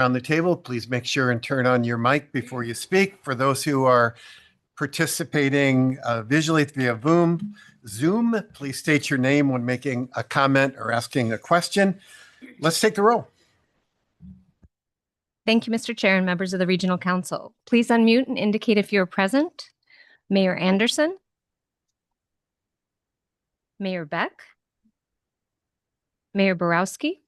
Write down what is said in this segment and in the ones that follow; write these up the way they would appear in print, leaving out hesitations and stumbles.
around the table, please make sure and turn on your mic before you speak. For those who are participating visually via Zoom, please state your name when making a comment or asking a question. Let's take the roll. Thank you, Mr. Chair and members of the Regional Council. Please unmute and indicate if you're present. Mayor Anderson. Mayor Beck. Mayor Borowski.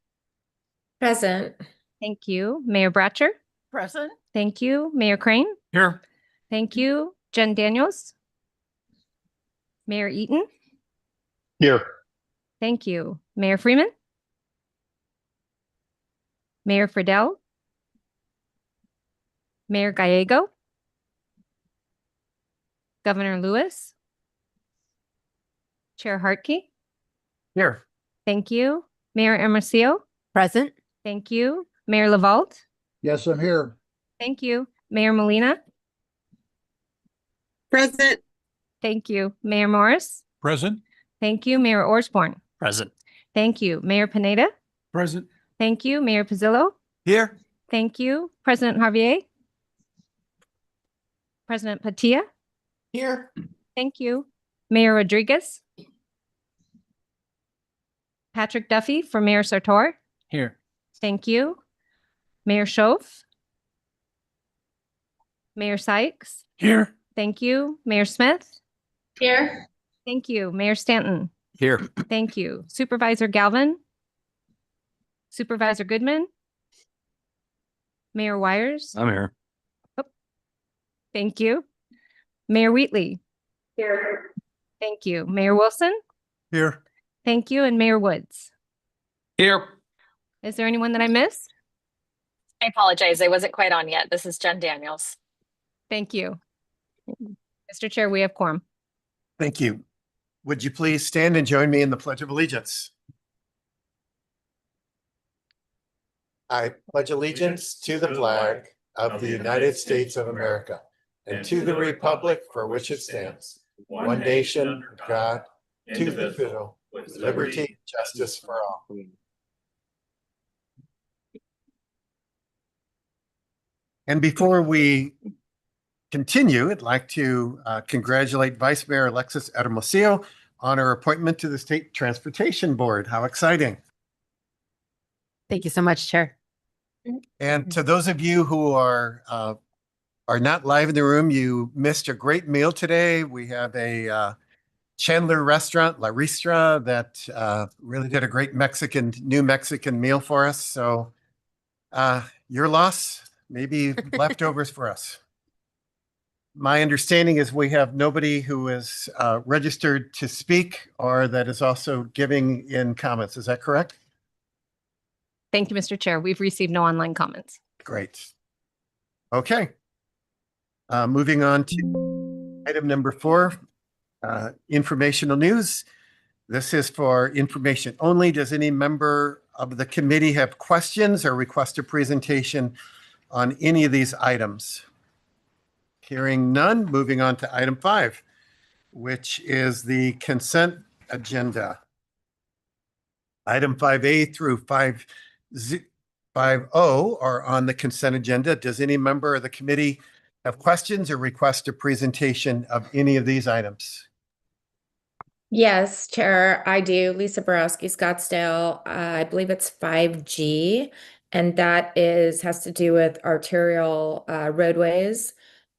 Present. Thank you. Mayor Bratcher. Present. Thank you. Mayor Crane. Here. Thank you. Jen Daniels. Mayor Eaton. Here. Thank you. Mayor Freeman. Mayor Friedel. Mayor Gallego. Governor Lewis. Chair Hartke. Here. Thank you. Mayor Hermosillo. Present. Thank you. Mayor Lavalde. Yes, I'm here. Thank you. Mayor Molina. Present. Thank you. Mayor Morris. Present. Thank you. Mayor Osborne. Present. Thank you. Mayor Pineda. Present. Thank you. Mayor Pizzillo. Here. Thank you. President Harvier. President Patia. Here. Thank you. Mayor Rodriguez. Patrick Duffy for Mayor Sartor. Here. Thank you. Mayor Schoaf. Mayor Sykes. Here. Thank you. Mayor Smith. Here. Thank you. Mayor Stanton. Here. Thank you. Supervisor Galvin. Supervisor Goodman. Mayor Wires. I'm here. Thank you. Mayor Wheatley. Here. Thank you. Mayor Wilson. Here. Thank you. And Mayor Woods. Here. Is there anyone that I missed? I apologize. I wasn't quite on yet. This is Jen Daniels. Thank you. Mr. Chair, we have quorum. Thank you. Would you please stand and join me in the Pledge of Allegiance? I pledge allegiance to the flag of the United States of America and to the republic for which it stands, one nation, under God, indivisible, with liberty and justice for all. And before we continue, I'd like to congratulate Vice Mayor Alexis Hermosillo on her appointment to the State Transportation Board. How exciting. Thank you so much, Chair. And to those of you who are not live in the room, you missed a great meal today. We have a Chandler restaurant, La Ristra, that really did a great new Mexican meal for us. So your loss, maybe leftovers for us. My understanding is we have nobody who is registered to speak or that is also giving in comments. Is that correct? Thank you, Mr. Chair. We've received no online comments. Great. Okay. Moving on to item number 4, informational news. This is for information only. Does any member of the committee have questions or request a presentation on any of these items? Hearing none, moving on to item 5, which is the consent agenda. Item 5A through 5O are on the consent agenda. Does any member of the committee have questions or request a presentation of any of these items? Yes, Chair, I do. Lisa Borowski, Scottsdale. I believe it's 5G, and that has to do with arterial roadways.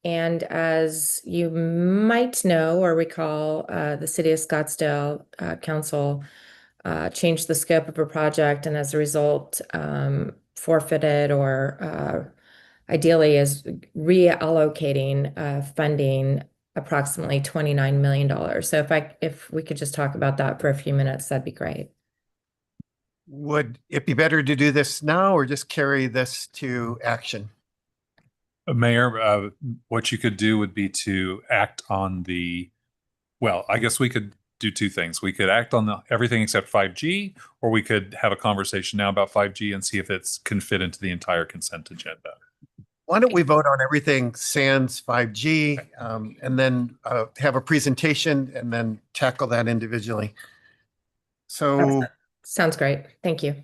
And as you might know or recall, the City of Scottsdale Council changed the scope of a project, and as a result, forfeited or ideally is reallocating funding approximately $29 million. So if we could just talk about that for a few minutes, that'd be great. Would it be better to do this now or just carry this to action? Mayor, what you could do would be to act on I guess we could do two things. We could act on everything except 5G, or we could have a conversation now about 5G and see if it can fit into the entire consent agenda. Why don't we vote on everything sans 5G and then have a presentation and then tackle that individually? So, Sounds great. Thank you.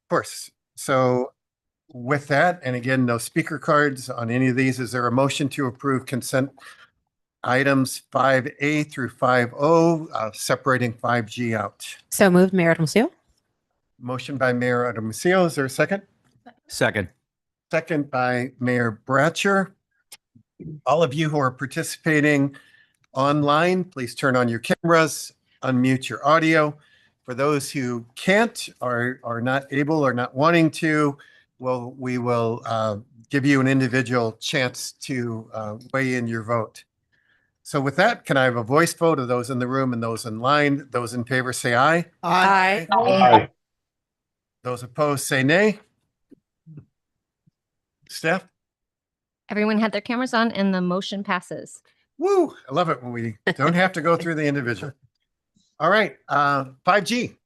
of course. So with that, and again, no speaker cards on any of these, is there a motion to approve consent items 5A through 5O, separating 5G out? So moved, Mayor Adamcio. Motion by Mayor Adamcio. Is there a second? Second. Second by Mayor Bratcher. All of you who are participating online, please turn on your cameras, unmute your audio. For those who can't, are not able or not wanting to, we will give you an individual chance to weigh in your vote. So with that, can I have a voice vote of those in the room and those online? Those in favor say aye. Aye. Those opposed say nay. Steph? Everyone had their cameras on and the motion passes. Woo! I love it when we don't have to go through the individual. All right, 5G.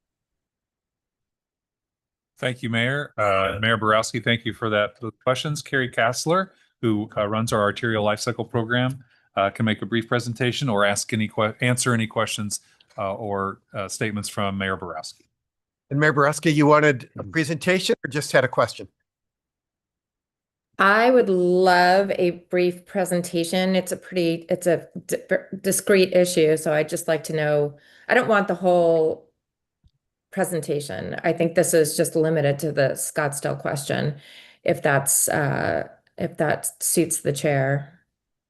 Thank you, Mayor. Mayor Borowski, thank you for those questions. Carrie Kassler, who runs our arterial life cycle program, can make a brief presentation or answer any questions or statements from Mayor Borowski. And Mayor Borowski, you wanted a presentation or just had a question? I would love a brief presentation. It's a discrete issue, so I'd just like to know, I don't want the whole presentation. I think this is just limited to the Scottsdale question, if that suits the chair.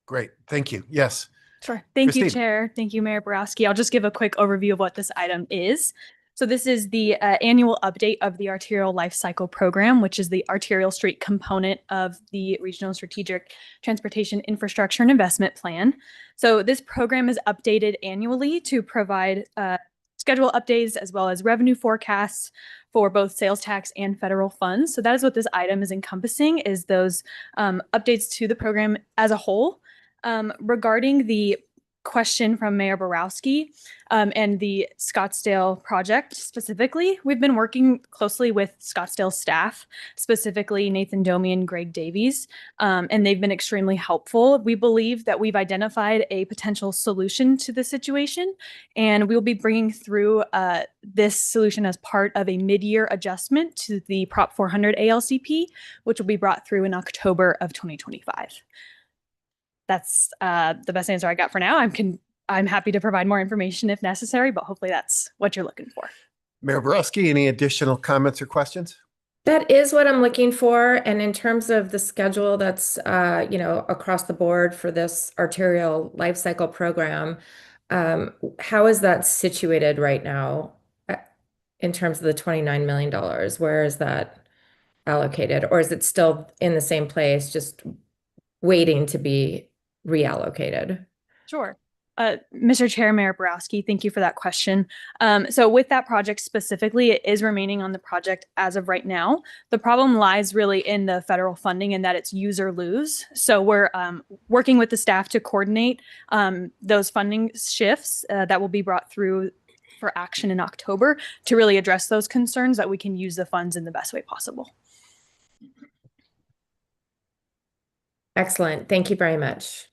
Great, thank you. Yes. Sure. Thank you, Christine. Chair. Thank you, Mayor Borowski. I'll just give a quick overview of what this item is. So this is the annual update of the Arterial Life Cycle Program, which is the arterial street component of the Regional Strategic Transportation Infrastructure and Investment Plan. So this program is updated annually to provide schedule updates as well as revenue forecasts for both sales tax and federal funds. So that is what this item is encompassing, is those updates to the program as a whole. Regarding the question from Mayor Borowski and the Scottsdale project specifically, we've been working closely with Scottsdale staff, specifically Nathan Domi and Greg Davies, and they've been extremely helpful. We believe that we've identified a potential solution to the situation, and we'll be bringing through this solution as part of a mid-year adjustment to the Prop 400 ALCP, which will be brought through in October of 2025. That's the best answer I got for now. I'm happy to provide more information if necessary, but hopefully that's what you're looking for. Mayor Borowski, any additional comments or questions? That is what I'm looking for. And in terms of the schedule that's, across the board for this arterial life cycle program, how is that situated right now in terms of the $29 million? Where is that allocated? Or is it still in the same place, just waiting to be reallocated? Sure. Mr. Chair, Mayor Borowski, thank you for that question. So with that project specifically, it is remaining on the project as of right now. The problem lies really in the federal funding and that it's use or lose. So we're working with the staff to coordinate those funding shifts that will be brought through for action in October to really address those concerns that we can use the funds in the best way possible. Excellent. Thank you very much.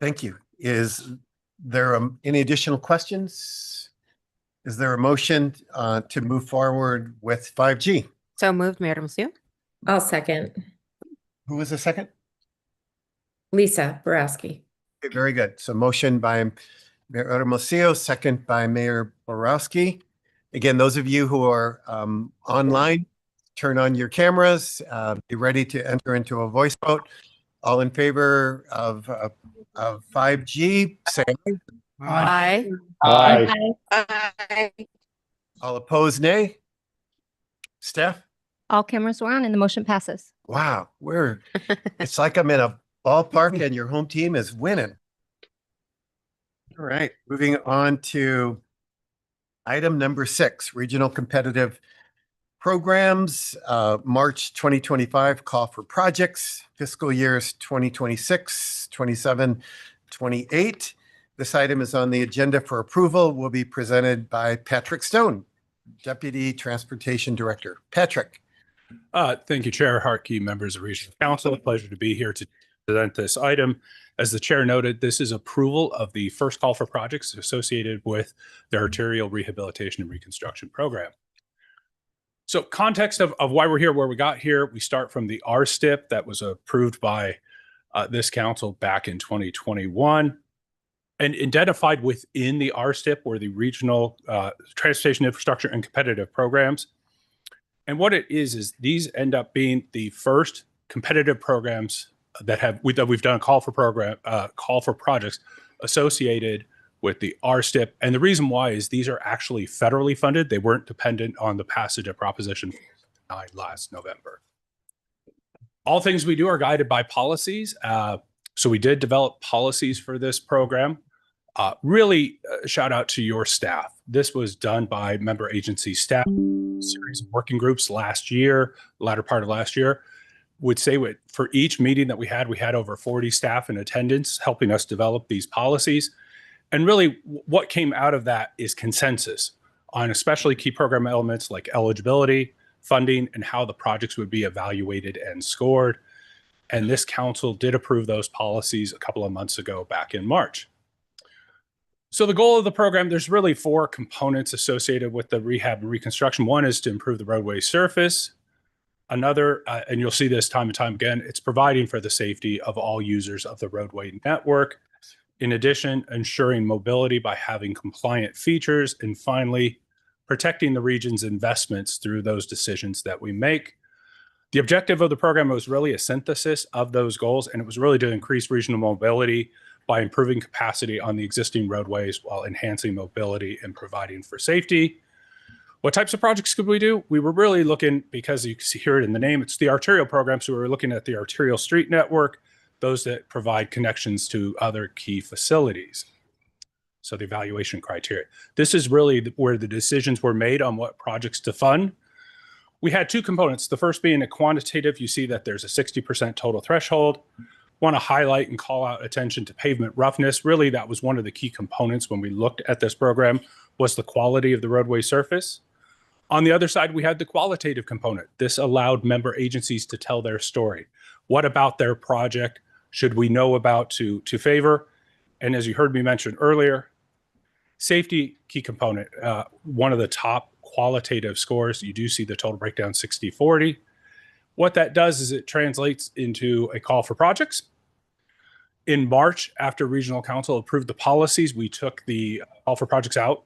Thank you. Is there any additional questions? Is there a motion to move forward with 5G? So moved, Mayor Adamcio. I'll second. Who was the second? Lisa Borowski. Okay, very good. So motion by Mayor Hermosillo, second by Mayor Borowski. Again, those of you who are online, turn on your cameras, be ready to enter into a voice vote. All in favor of 5G, say aye. Aye. Aye. All opposed, nay. Steph? All cameras were on and the motion passes. Wow, it's like I'm in a ballpark and your home team is winning. All right, moving on to item number 6, regional competitive programs, March 2025 call for projects, fiscal years 2026, 27, 28. This item is on the agenda for approval, will be presented by Patrick Stone, Deputy Transportation Director. Patrick. Thank you, Chair Hartke, members of Regional Council. A pleasure to be here to present this item. As the chair noted, this is approval of the first call for projects associated with the Arterial Rehabilitation and Reconstruction Program. So context of why we're here, where we got here, we start from the RSTIP that was approved by this council back in 2021. And identified within the RSTIP were the regional transportation infrastructure and competitive programs. And what it is these end up being the first competitive programs that we've done a call for projects associated with the RSTIP. And the reason why is these are actually federally funded. They weren't dependent on the passage of Proposition 9 last November. All things we do are guided by policies. So we did develop policies for this program. Really shout out to your staff. This was done by member agency staff, series of working groups last year, latter part of last year. Would say for each meeting that we had over 40 staff in attendance helping us develop these policies. And really what came out of that is consensus on especially key program elements like eligibility, funding, and how the projects would be evaluated and scored. And this council did approve those policies a couple of months ago back in March. So the goal of the program, there's really 4 components associated with the rehab and reconstruction. One is to improve the roadway surface. Another, and you'll see this time and time again, it's providing for the safety of all users of the roadway network. In addition, ensuring mobility by having compliant features. And finally, protecting the region's investments through those decisions that we make. The objective of the program was really a synthesis of those goals, and it was really to increase regional mobility by improving capacity on the existing roadways while enhancing mobility and providing for safety. What types of projects could we do? We were really looking, because you can hear it in the name, it's the arterial program. So we were looking at the arterial street network, those that provide connections to other key facilities. So the evaluation criteria. This is really where the decisions were made on what projects to fund. We had 2 components. The first being a quantitative. You see that there's a 60% total threshold. Want to highlight and call out attention to pavement roughness. Really, that was one of the key components when we looked at this program, was the quality of the roadway surface. On the other side, we had the qualitative component. This allowed member agencies to tell their story. What about their project should we know about to favor? And as you heard me mention earlier, safety, key component. One of the top qualitative scores, you do see the total breakdown 60-40. What that does is it translates into a call for projects. In March, after Regional Council approved the policies, we took the call for projects out.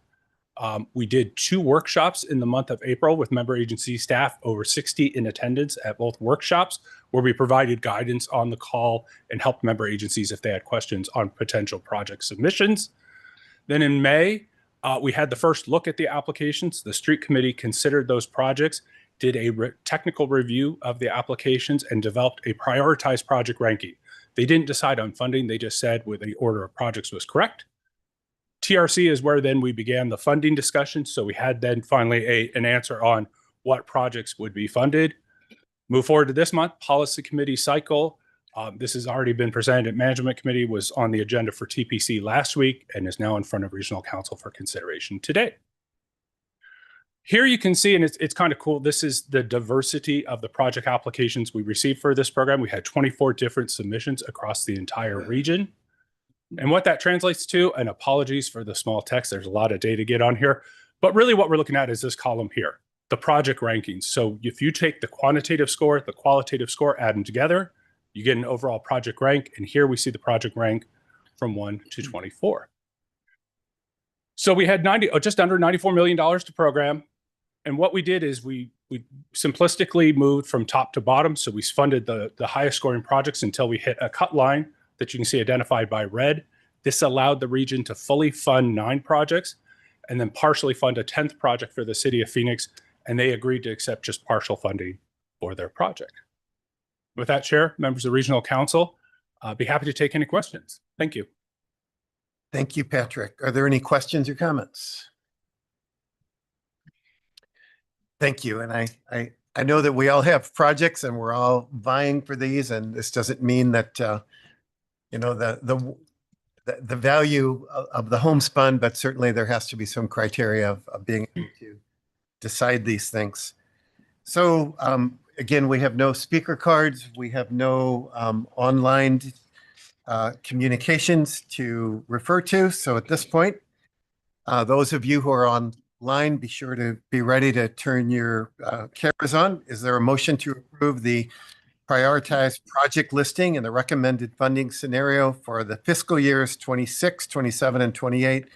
We did 2 workshops in the month of April with member agency staff, over 60 in attendance at both workshops, where we provided guidance on the call and helped member agencies if they had questions on potential project submissions. Then in May, we had the first look at the applications. The street committee considered those projects, did a technical review of the applications, and developed a prioritized project ranking. They didn't decide on funding. They just said whether the order of projects was correct. TRC is where then we began the funding discussion. So we had then finally an answer on what projects would be funded. Move forward to this month, policy committee cycle. This has already been presented at management committee, was on the agenda for TPC last week, and is now in front of regional council for consideration today. Here you can see, and it's kind of cool, this is the diversity of the project applications we received for this program. We had 24 different submissions across the entire region. And what that translates to, and apologies for the small text, there's a lot of data to get on here, but really what we're looking at is this column here, the project rankings. So if you take the quantitative score, the qualitative score, add them together, you get an overall project rank. And here we see the project rank from 1 to 24. So we had just under $94 million to program. And what we did is we simplistically moved from top to bottom. So we funded the highest scoring projects until we hit a cut line that you can see identified by red. This allowed the region to fully fund 9 projects and then partially fund a 10th project for the city of Phoenix. And they agreed to accept just partial funding for their project. With that, Chair, members of Regional Council, I'd be happy to take any questions. Thank you. Thank you, Patrick. Are there any questions or comments? Thank you. And I know that we all have projects and we're all vying for these, and this doesn't mean that you know, the value of the homespun, but certainly there has to be some criteria of being able to decide these things. So again, we have no speaker cards. We have no online communications to refer to. So at this point, those of you who are line, be sure to be ready to turn your cameras on. Is there a motion to approve the prioritized project listing and the recommended funding scenario for the fiscal years 26, 27, and 28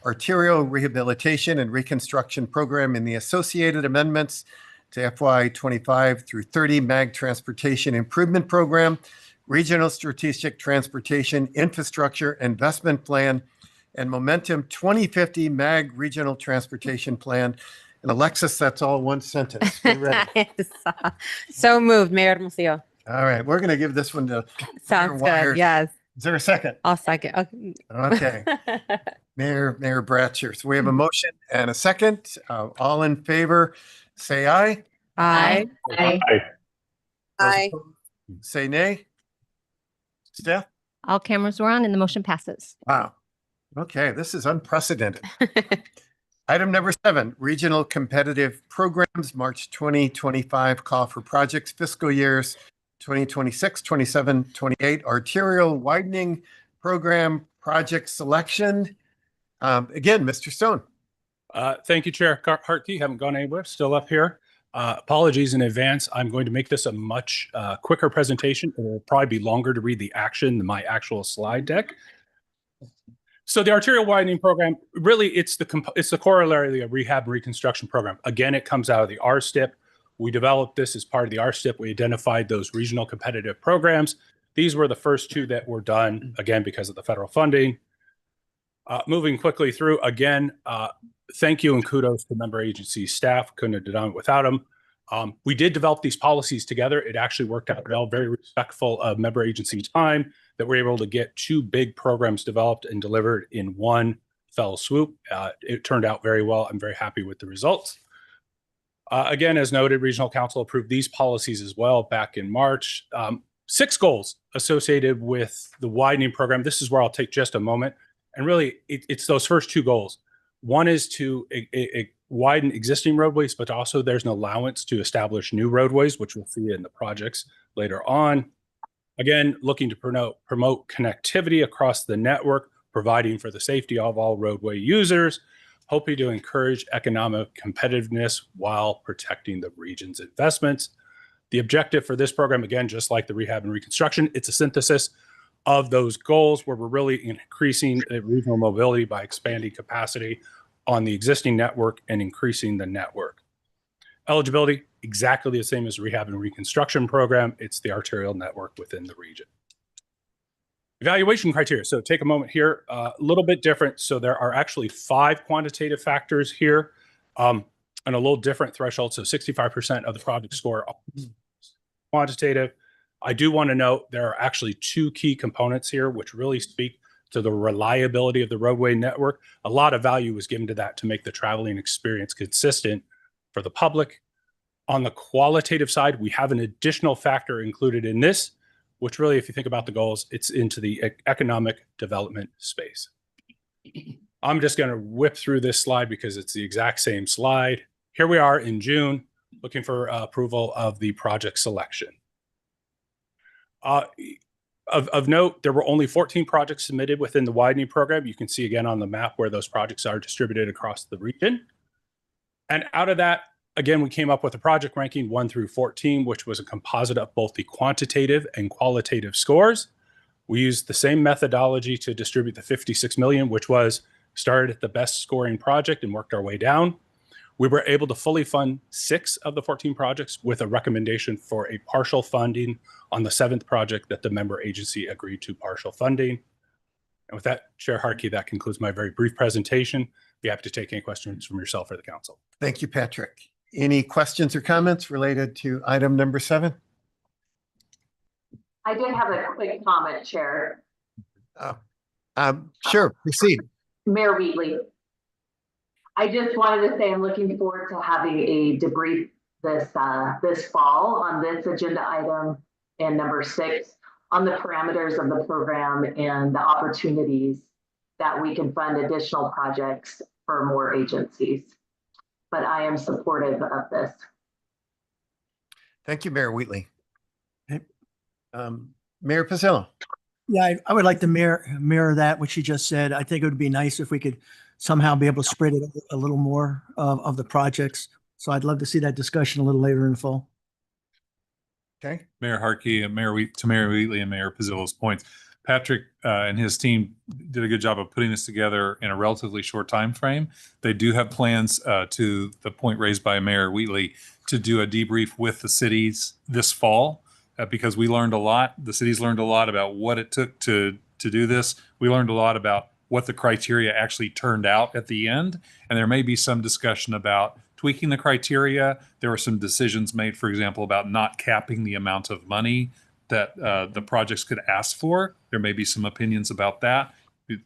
arterial rehabilitation and reconstruction program and the associated amendments to FY 25 through 30 MAG Transportation Improvement Program, Regional Strategic Transportation Infrastructure Investment Plan, and Momentum 2050 MAG Regional Transportation Plan. And Alexis, that's all one sentence. Be ready. So moved, Mayor Hermosillo. All right, we're going to give this one to Sounds Wires. good. Yes. Is there a second? I'll second. Okay. Mayor Bratcher. So we have a motion and a second. All in favor, say aye. Aye. Those opposed, say nay. Steph? All cameras were on and the motion passes. Wow. Okay, this is unprecedented. Item number 7, Regional Competitive Programs, March 2025 call for projects, fiscal years 2026, 27, 28, arterial widening program project selection. Again, Mr. Stone. Thank you, Chair Hartke. Haven't gone anywhere. Still up here. Apologies in advance. I'm going to make this a much quicker presentation. It will probably be longer to read the action than my actual slide deck. So the arterial widening program, really, it's the corollary of the rehab and reconstruction program. Again, it comes out of the RSTIP. We developed this as part of the RSTIP. We identified those regional competitive programs. These were the first 2 that were done, again, because of the federal funding. Moving quickly through, again, thank you and kudos to member agency staff. Couldn't have done it without them. We did develop these policies together. It actually worked out well, very respectful of member agency time, that we're able to get 2 big programs developed and delivered in one fell swoop. It turned out very well. I'm very happy with the results. Again, as noted, Regional Council approved these policies as well back in March. 6 goals associated with the widening program. This is where I'll take just a moment. And really, it's those first 2 goals. One is to widen existing roadways, but also there's an allowance to establish new roadways, which we'll see in the projects later on. Again, looking to promote connectivity across the network, providing for the safety of all roadway users, hoping to encourage economic competitiveness while protecting the region's investments. The objective for this program, again, just like the rehab and reconstruction, it's a synthesis of those goals where we're really increasing regional mobility by expanding capacity on the existing network and increasing the network. Eligibility, exactly the same as rehab and reconstruction program. It's the arterial network within the region. Evaluation criteria. So take a moment here, a little bit different. So there are actually 5 quantitative factors here and a little different threshold. So 65% of the project score quantitative. I do want to note there are actually 2 key components here, which really speak to the reliability of the roadway network. A lot of value was given to that to make the traveling experience consistent for the public. On the qualitative side, we have an additional factor included in this, which really, if you think about the goals, it's into the economic development space. I'm just going to whip through this slide because it's the exact same slide. Here we are in June, looking for approval of the project selection. Of note, there were only 14 projects submitted within the widening program. You can see again on the map where those projects are distributed across the region. And out of that, again, we came up with a project ranking 1 through 14, which was a composite of both the quantitative and qualitative scores. We used the same methodology to distribute the 56 million, which was started at the best scoring project and worked our way down. We were able to fully fund 6 of the 14 projects with a recommendation for a partial funding on the 7th project that the member agency agreed to partial funding. And with that, Chair Hartke, that concludes my very brief presentation. Be happy to take any questions from yourself or the council. Thank you, Patrick. Any questions or comments related to item number 7? I did have a quick comment, Chair. Sure, proceed. Mayor Wheatley. I just wanted to say I'm looking forward to having a debrief this fall on this agenda item and number 6 on the parameters of the program and the opportunities that we can fund additional projects for more agencies. But I am supportive of this. Thank you, Mayor Wheatley. Mayor Pizzillo. Yeah, I would like to mirror that, what she just said. I think it would be nice if we could somehow be able to spread it a little more of the projects. So I'd love to see that discussion a little later in the fall. Okay. Mayor Harkey and to Mayor Wheatley and Mayor Pizzillo's points, Patrick and his team did a good job of putting this together in a relatively short time frame. They do have plans, to the point raised by Mayor Wheatley, to do a debrief with the cities this fall, because we learned a lot. The cities learned a lot about what it took to do this. We learned a lot about what the criteria actually turned out at the end, and there may be some discussion about tweaking the criteria. There were some decisions made, for example, about not capping the amount of money that the projects could ask for. There may be some opinions about that.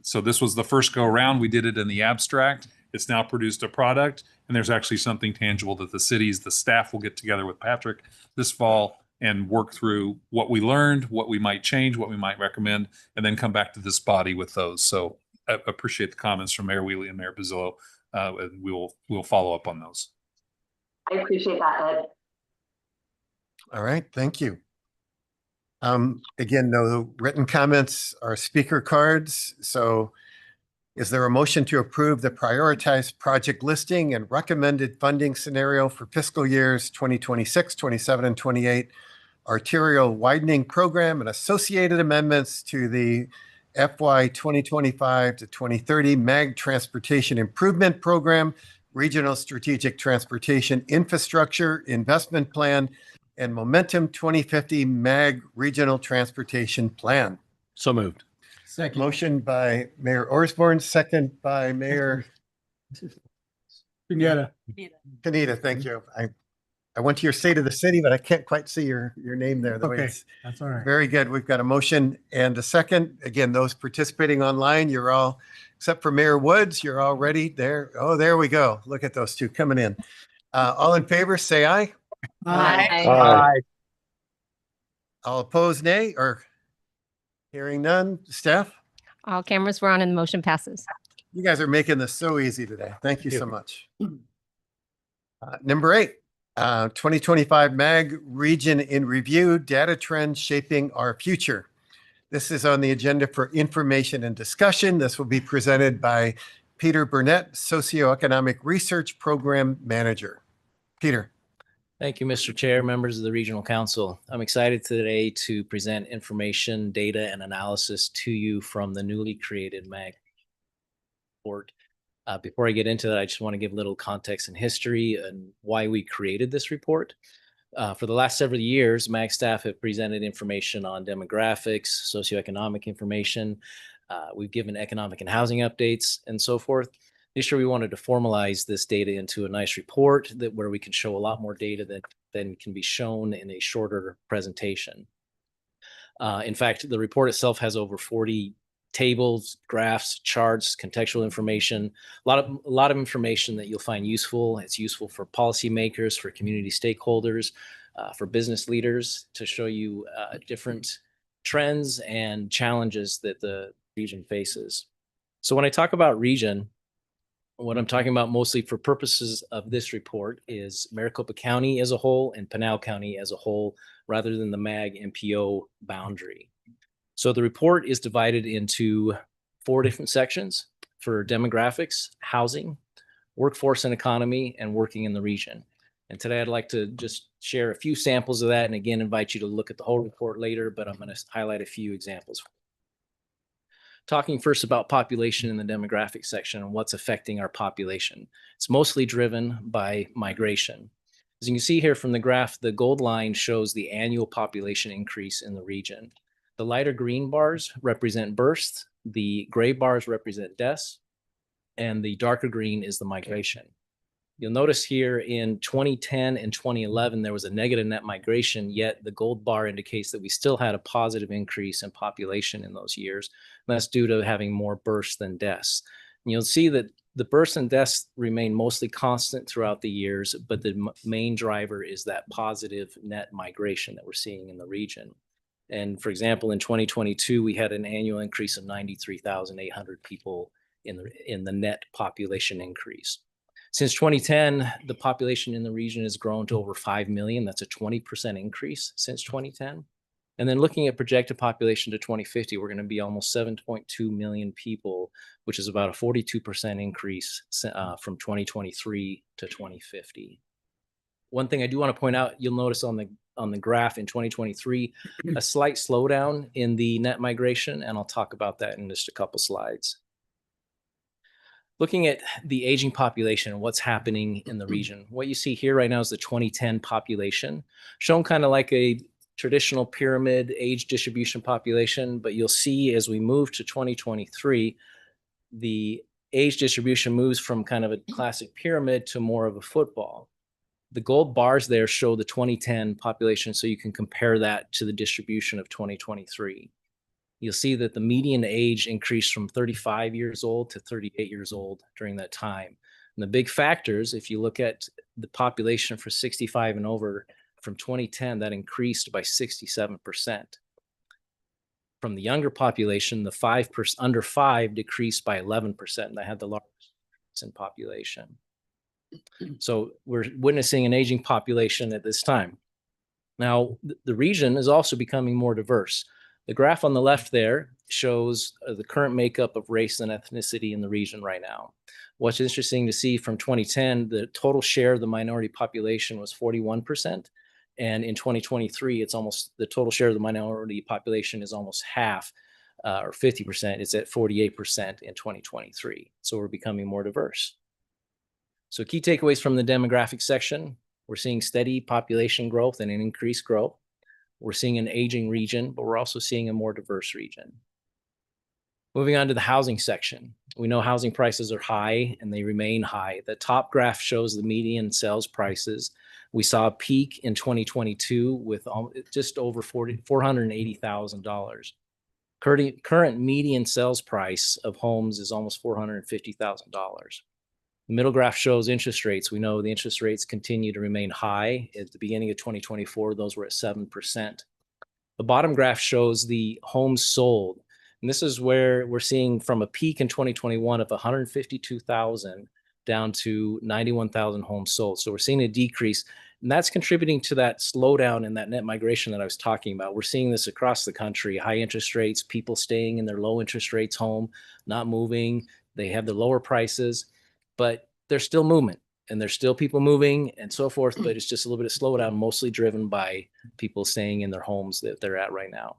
So this was the first go around. We did it in the abstract. It's now produced a product, and there's actually something tangible that the cities, the staff will get together with Patrick this fall and work through what we learned, what we might change, what we might recommend, and then come back to this body with those. So I appreciate the comments from Mayor Wheatley and Mayor Pizzillo. And we'll follow up on those. I appreciate that, Ed. All right, thank you. Again, no written comments or speaker cards. So is there a motion to approve the prioritized project listing and recommended funding scenario for fiscal years 2026, 27, and 28 arterial widening program and associated amendments to the FY 2025 to 2030 MAG Transportation Improvement Program, Regional Strategic Transportation Infrastructure Investment Plan, and Momentum 2050 MAG Regional Transportation Plan? So moved. Second. Motion by Mayor Orsborn, second by Mayor Pineda. Kaneda. Thank you. I went to your state of the city, but I can't quite see your name there. The way Okay, it's that's all right. very good. We've got a motion and a second. Again, those participating online, you're all, except for Mayor Woods, you're all ready there. Oh, there we go. Look at those two coming in. All in favor, say aye. Aye. All opposed, nay, or hearing none. Steph, All cameras were on and the motion passes. you guys are making this so easy today. Thank you so much. Number 8, 2025 MAG Region in Review, Data Trends Shaping Our Future. This is on the agenda for information and discussion. This will be presented by Peter Burnett, Socioeconomic Research Program Manager. Peter. Thank you, Mr. Chair, members of the Regional Council. I'm excited today to present information, data, and analysis to you from the newly created MAG report. Before I get into that, I just want to give a little context and history and why we created this report. For the last several years, MAG staff have presented information on demographics, socioeconomic information. We've given economic and housing updates and so forth. This year, we wanted to formalize this data into a nice report where we can show a lot more data than can be shown in a shorter presentation. In fact, the report itself has over 40 tables, graphs, charts, contextual information, a lot of information that you'll find useful. It's useful for policymakers, for community stakeholders, for business leaders to show you different trends and challenges that the region faces. So when I talk about region, what I'm talking about mostly for purposes of this report is Maricopa County as a whole and Pinal County as a whole, rather than the MAG MPO boundary. So the report is divided into 4 different sections for demographics, housing, workforce and economy, and working in the region. And today I'd like to just share a few samples of that, and again, invite you to look at the whole report later, but I'm going to highlight a few examples. Talking first about population in the demographic section and what's affecting our population. It's mostly driven by migration. As you can see here from the graph, the gold line shows the annual population increase in the region. The lighter green bars represent births, the gray bars represent deaths, and the darker green is the migration. You'll notice here in 2010 and 2011, there was a negative net migration, yet the gold bar indicates that we still had a positive increase in population in those years. And that's due to having more births than deaths. And you'll see that the births and deaths remain mostly constant throughout the years, but the main driver is that positive net migration that we're seeing in the region. And for example, in 2022, we had an annual increase of 93,800 people in the net population increase. Since 2010, the population in the region has grown to over 5 million. That's a 20% increase since 2010. And then looking at projected population to 2050, we're going to be almost 7.2 million people, which is about a 42% increase from 2023 to 2050. One thing I do want to point out, you'll notice on the graph in 2023, a slight slowdown in the net migration, and I'll talk about that in just a couple slides. Looking at the aging population and what's happening in the region, what you see here right now is the 2010 population, shown kind of like a traditional pyramid age distribution population, but you'll see as we move to 2023, the age distribution moves from kind of a classic pyramid to more of a football. The gold bars there show the 2010 population, so you can compare that to the distribution of 2023. You'll see that the median age increased from 35 years old to 38 years old during that time. And the big factors, if you look at the population for 65 and over, from 2010, that increased by 67%. From the younger population, the under 5 decreased by 11%, and that had the largest increase in population. So we're witnessing an aging population at this time. Now, the region is also becoming more diverse. The graph on the left there shows the current makeup of race and ethnicity in the region right now. What's interesting to see from 2010, the total share of the minority population was 41%. And in 2023, it's almost the total share of the minority population is almost half, or 50%. It's at 48% in 2023. So we're becoming more diverse. So key takeaways from the demographic section: we're seeing steady population growth and an increased growth. We're seeing an aging region, but we're also seeing a more diverse region. Moving on to the housing section. We know housing prices are high and they remain high. The top graph shows the median sales prices. We saw a peak in 2022 with just over $480,000. Current median sales price of homes is almost $450,000. The middle graph shows interest rates. We know the interest rates continue to remain high. At the beginning of 2024, those were at 7%. The bottom graph shows the homes sold. And this is where we're seeing from a peak in 2021 of 152,000 down to 91,000 homes sold. So we're seeing a decrease, and that's contributing to that slowdown in that net migration that I was talking about. We're seeing this across the country: high interest rates, people staying in their low interest rates home, not moving. They have the lower prices, but there's still movement and there's still people moving and so forth. But it's just a little bit of slowdown, mostly driven by people staying in their homes that they're at right now.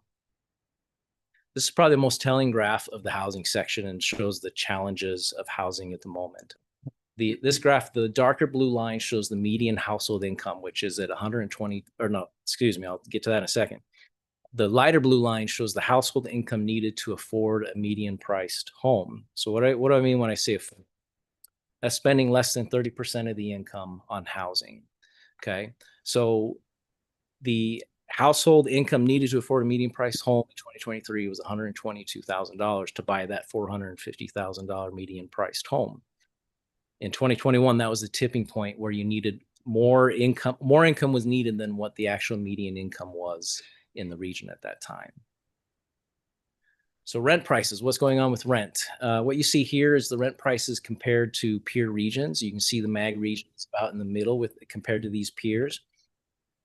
This is probably the most telling graph of the housing section and shows the challenges of housing at the moment. This graph, the darker blue line, shows the median household income, which is at 120, or no, excuse me, I'll get to that in a second. The lighter blue line shows the household income needed to afford a median priced home. So what do I mean when I say afford? That's spending less than 30% of the income on housing. Okay, so the household income needed to afford a median priced home in 2023 was $122,000 to buy that $450,000 median priced home. In 2021, that was the tipping point where you needed more income. More income was needed than what the actual median income was in the region at that time. So rent prices, what's going on with rent? What you see here is the rent prices compared to peer regions. You can see the MAG region is about in the middle compared to these peers.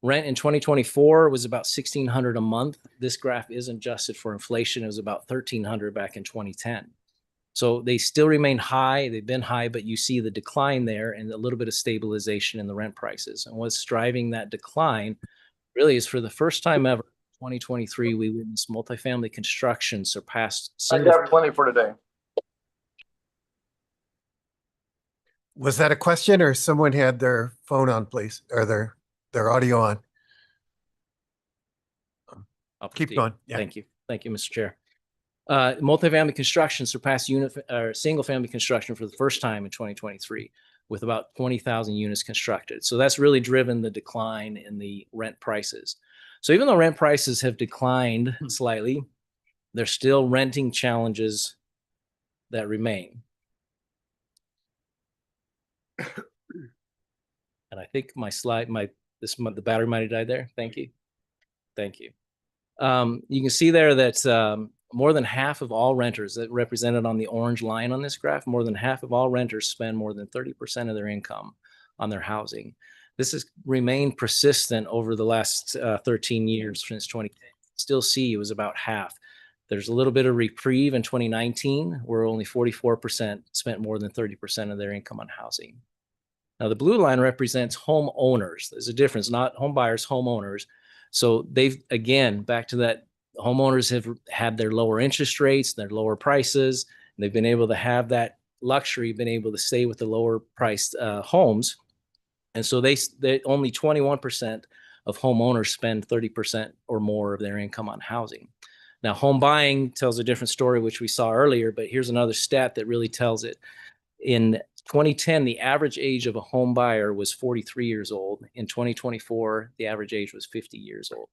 Rent in 2024 was about $1,600 a month. This graph isn't adjusted for inflation. It was about $1,300 back in 2010. So they still remain high. They've been high, but you see the decline there and a little bit of stabilization in the rent prices. And what's driving that decline really is, for the first time ever, 2023, we witnessed multifamily construction surpassed. I got plenty for today. Was that a question, or someone had their phone on, please, or their audio on? I'll Keep proceed. going. Yeah. Thank you, Mr. Chair. Multifamily construction surpassed single-family construction for the first time in 2023, with about 20,000 units constructed. So that's really driven the decline in the rent prices. So even though rent prices have declined slightly, there's still renting challenges that remain. And I think my slide, the battery might have died there. Thank you. Thank you. You can see there that more than half of all renters, that represented on the orange line on this graph, more than half of all renters spend more than 30% of their income on their housing. This has remained persistent over the last 13 years since 2010. still see it was about half. There's a little bit of reprieve in 2019, where only 44% spent more than 30% of their income on housing. Now, the blue line represents homeowners. There's a difference, not home buyers, homeowners. So they've, again, back to that, homeowners have had their lower interest rates, their lower prices. And they've been able to have that luxury, been able to stay with the lower priced homes. And so they only 21% of homeowners spend 30% or more of their income on housing. Now, home buying tells a different story, which we saw earlier, but here's another stat that really tells it. In 2010, the average age of a home buyer was 43 years old. In 2024, the average age was 50 years old.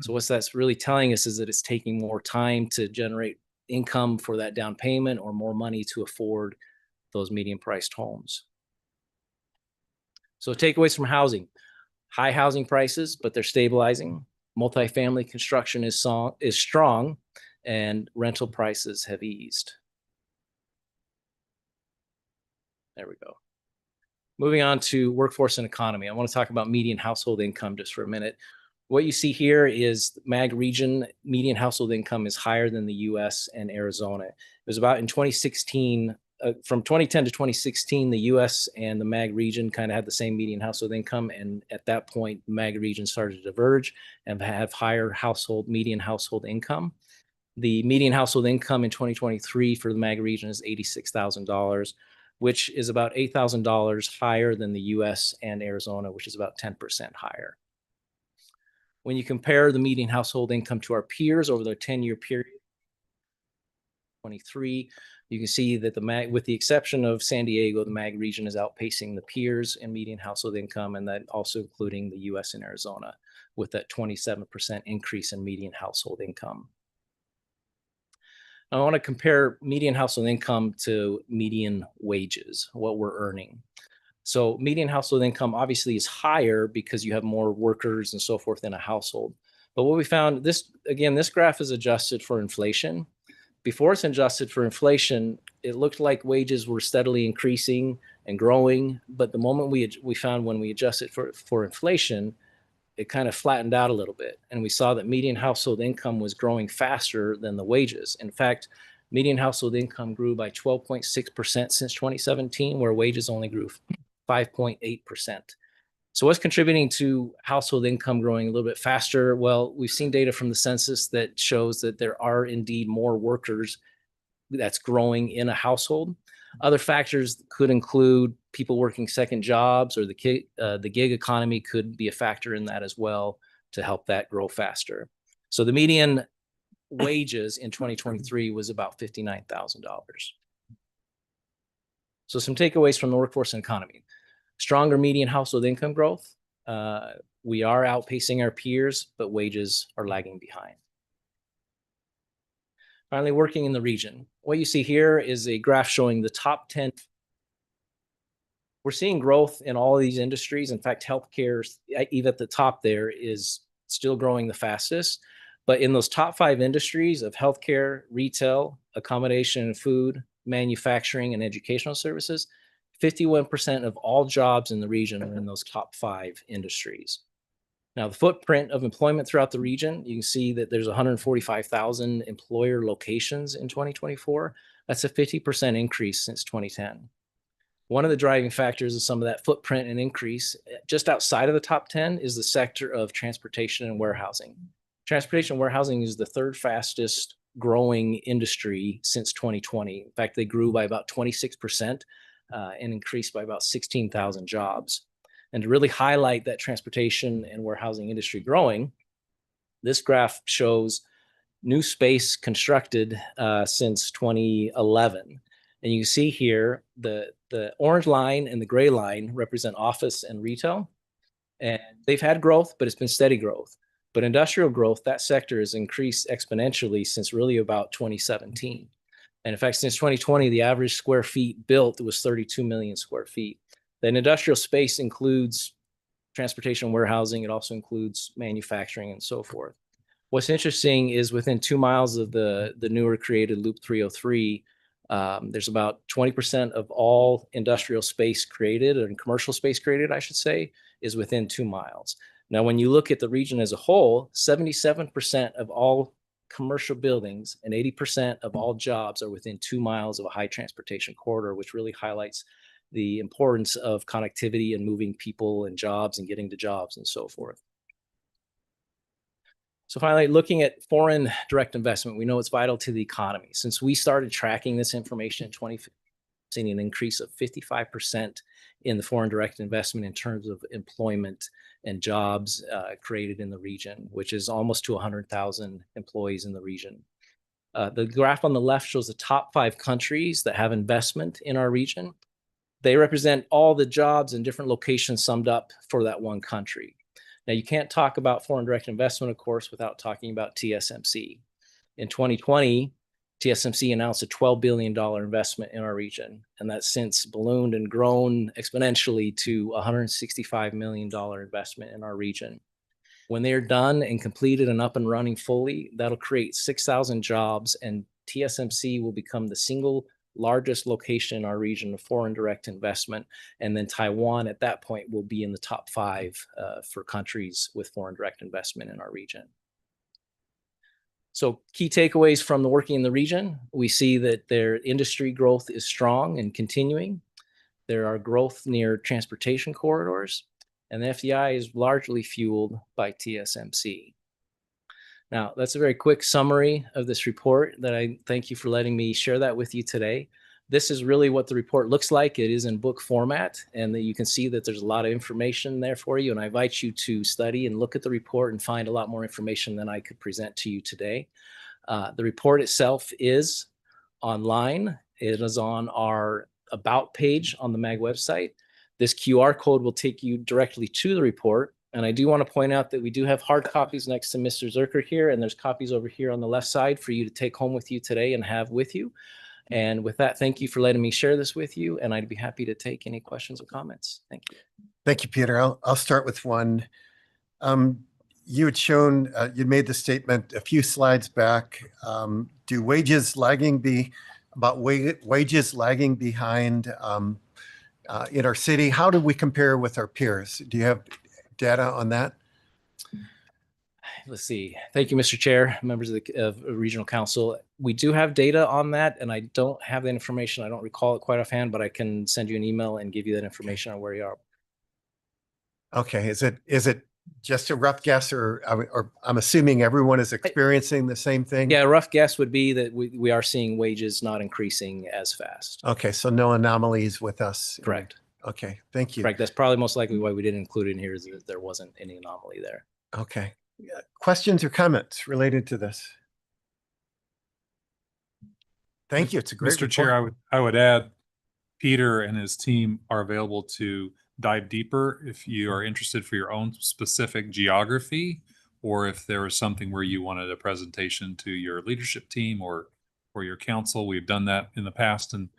So what that's really telling us is that it's taking more time to generate income for that down payment or more money to afford those medium priced homes. So takeaways from housing: high housing prices, but they're stabilizing. Multifamily construction is strong, and rental prices have eased. There we go. Moving on to workforce and economy. I want to talk about median household income just for a minute. What you see here is MAG region median household income is higher than the US and Arizona. It was about in 2016, from 2010 to 2016, the US and the MAG region kind of had the same median household income. And at that point, the MAG region started to diverge and have higher median household income. The median household income in 2023 for the MAG region is $86,000, which is about $8,000 higher than the US and Arizona, which is about 10% higher. When you compare the median household income to our peers over their 10-year period, 23, you can see that the MAG, with the exception of San Diego, the MAG region is outpacing the peers in median household income, and that also including the US and Arizona, with that 27% increase in median household income. I want to compare median household income to median wages, what we're earning. So median household income obviously is higher because you have more workers and so forth in a household. But what we found, this graph is adjusted for inflation. Before it's adjusted for inflation, it looked like wages were steadily increasing and growing. But the moment we found when we adjust it for inflation, it kind of flattened out a little bit. And we saw that median household income was growing faster than the wages. In fact, median household income grew by 12.6% since 2017, where wages only grew 5.8%. So what's contributing to household income growing a little bit faster? Well, we've seen data from the census that shows that there are indeed more workers that's growing in a household. Other factors could include people working second jobs, or the gig economy could be a factor in that as well to help that grow faster. So the median wages in 2023 was about $59,000. So some takeaways from the workforce and economy: stronger median household income growth. We are outpacing our peers, but wages are lagging behind. Finally, working in the region. What you see here is a graph showing the top 10. We're seeing growth in all of these industries. In fact, healthcare, even at the top there, is still growing the fastest. But in those top 5 industries of healthcare, retail, accommodation and food, manufacturing, and educational services, 51% of all jobs in the region are in those top 5 industries. Now, the footprint of employment throughout the region, you can see that there's 145,000 employer locations in 2024. That's a 50% increase since 2010. One of the driving factors of some of that footprint and increase just outside of the top 10 is the sector of transportation and warehousing. Transportation and warehousing is the 3rd fastest growing industry since 2020. In fact, they grew by about 26% and increased by about 16,000 jobs. And to really highlight that transportation and warehousing industry growing, this graph shows new space constructed since 2011. And you can see here the orange line and the gray line represent office and retail. And they've had growth, but it's been steady growth. But industrial growth, that sector has increased exponentially since really about 2017. And in fact, since 2020, the average square feet built was 32 million square feet. Then industrial space includes transportation and warehousing. It also includes manufacturing and so forth. What's interesting is within 2 miles of the newer created Loop 303, there's about 20% of all industrial space created, and commercial space created, I should say, is within 2 miles. Now, when you look at the region as a whole, 77% of all commercial buildings and 80% of all jobs are within 2 miles of a high transportation corridor, which really highlights the importance of connectivity and moving people and jobs and getting to jobs and so forth. So finally, looking at foreign direct investment, we know it's vital to the economy. Since we started tracking this information in 2015, seeing an increase of 55% in the foreign direct investment in terms of employment and jobs created in the region, which is almost to 100,000 employees in the region. The graph on the left shows the top 5 countries that have investment in our region. They represent all the jobs in different locations summed up for that one country. Now, you can't talk about foreign direct investment, of course, without talking about TSMC. In 2020, TSMC announced a $12 billion investment in our region, and that's since ballooned and grown exponentially to a $165 million investment in our region. When they're done and completed and up and running fully, that'll create 6,000 jobs, and TSMC will become the single largest location in our region of foreign direct investment. And then Taiwan at that point will be in the top 5 for countries with foreign direct investment in our region. So key takeaways from the working in the region, we see that their industry growth is strong and continuing. There are growth near transportation corridors, and the FDI is largely fueled by TSMC. Now, that's a very quick summary of this report that I thank you for letting me share that with you today. This is really what the report looks like. It is in book format, and that you can see that there's a lot of information there for you. And I invite you to study and look at the report and find a lot more information than I could present to you today. The report itself is online. It is on our About page on the MAG website. This QR code will take you directly to the report. And I do want to point out that we do have hard copies next to Mr. Zerker here, and there's copies over here on the left side for you to take home with you today and have with you. And with that, thank you for letting me share this with you, and I'd be happy to take any questions or comments. Thank you. Thank you, Peter. I'll start with one. You had shown, you made the statement a few slides back. Do wages lagging wages lagging behind in our city? How do we compare with our peers? Do you have data on that? Let's see. Thank you, Mr. Chair, members of the Regional Council. We do have data on that, and I don't have the information. I don't recall it quite offhand, but I can send you an email and give you that information on where you are. Okay. Is it just a rough guess, or I'm assuming everyone is experiencing the same thing? Yeah, a rough guess would be that we are seeing wages not increasing as fast. Okay, so no anomalies with us. Correct. Okay, thank you. Correct. That's probably most likely why we didn't include it in here, is that there wasn't any anomaly there. Okay. Questions or comments related to this? Thank you. It's a great Mr. report. Chair, I would add, Peter and his team are available to dive deeper if you are interested for your own specific geography, or if there was something where you wanted a presentation to your leadership team or your council. We've done that in the past, and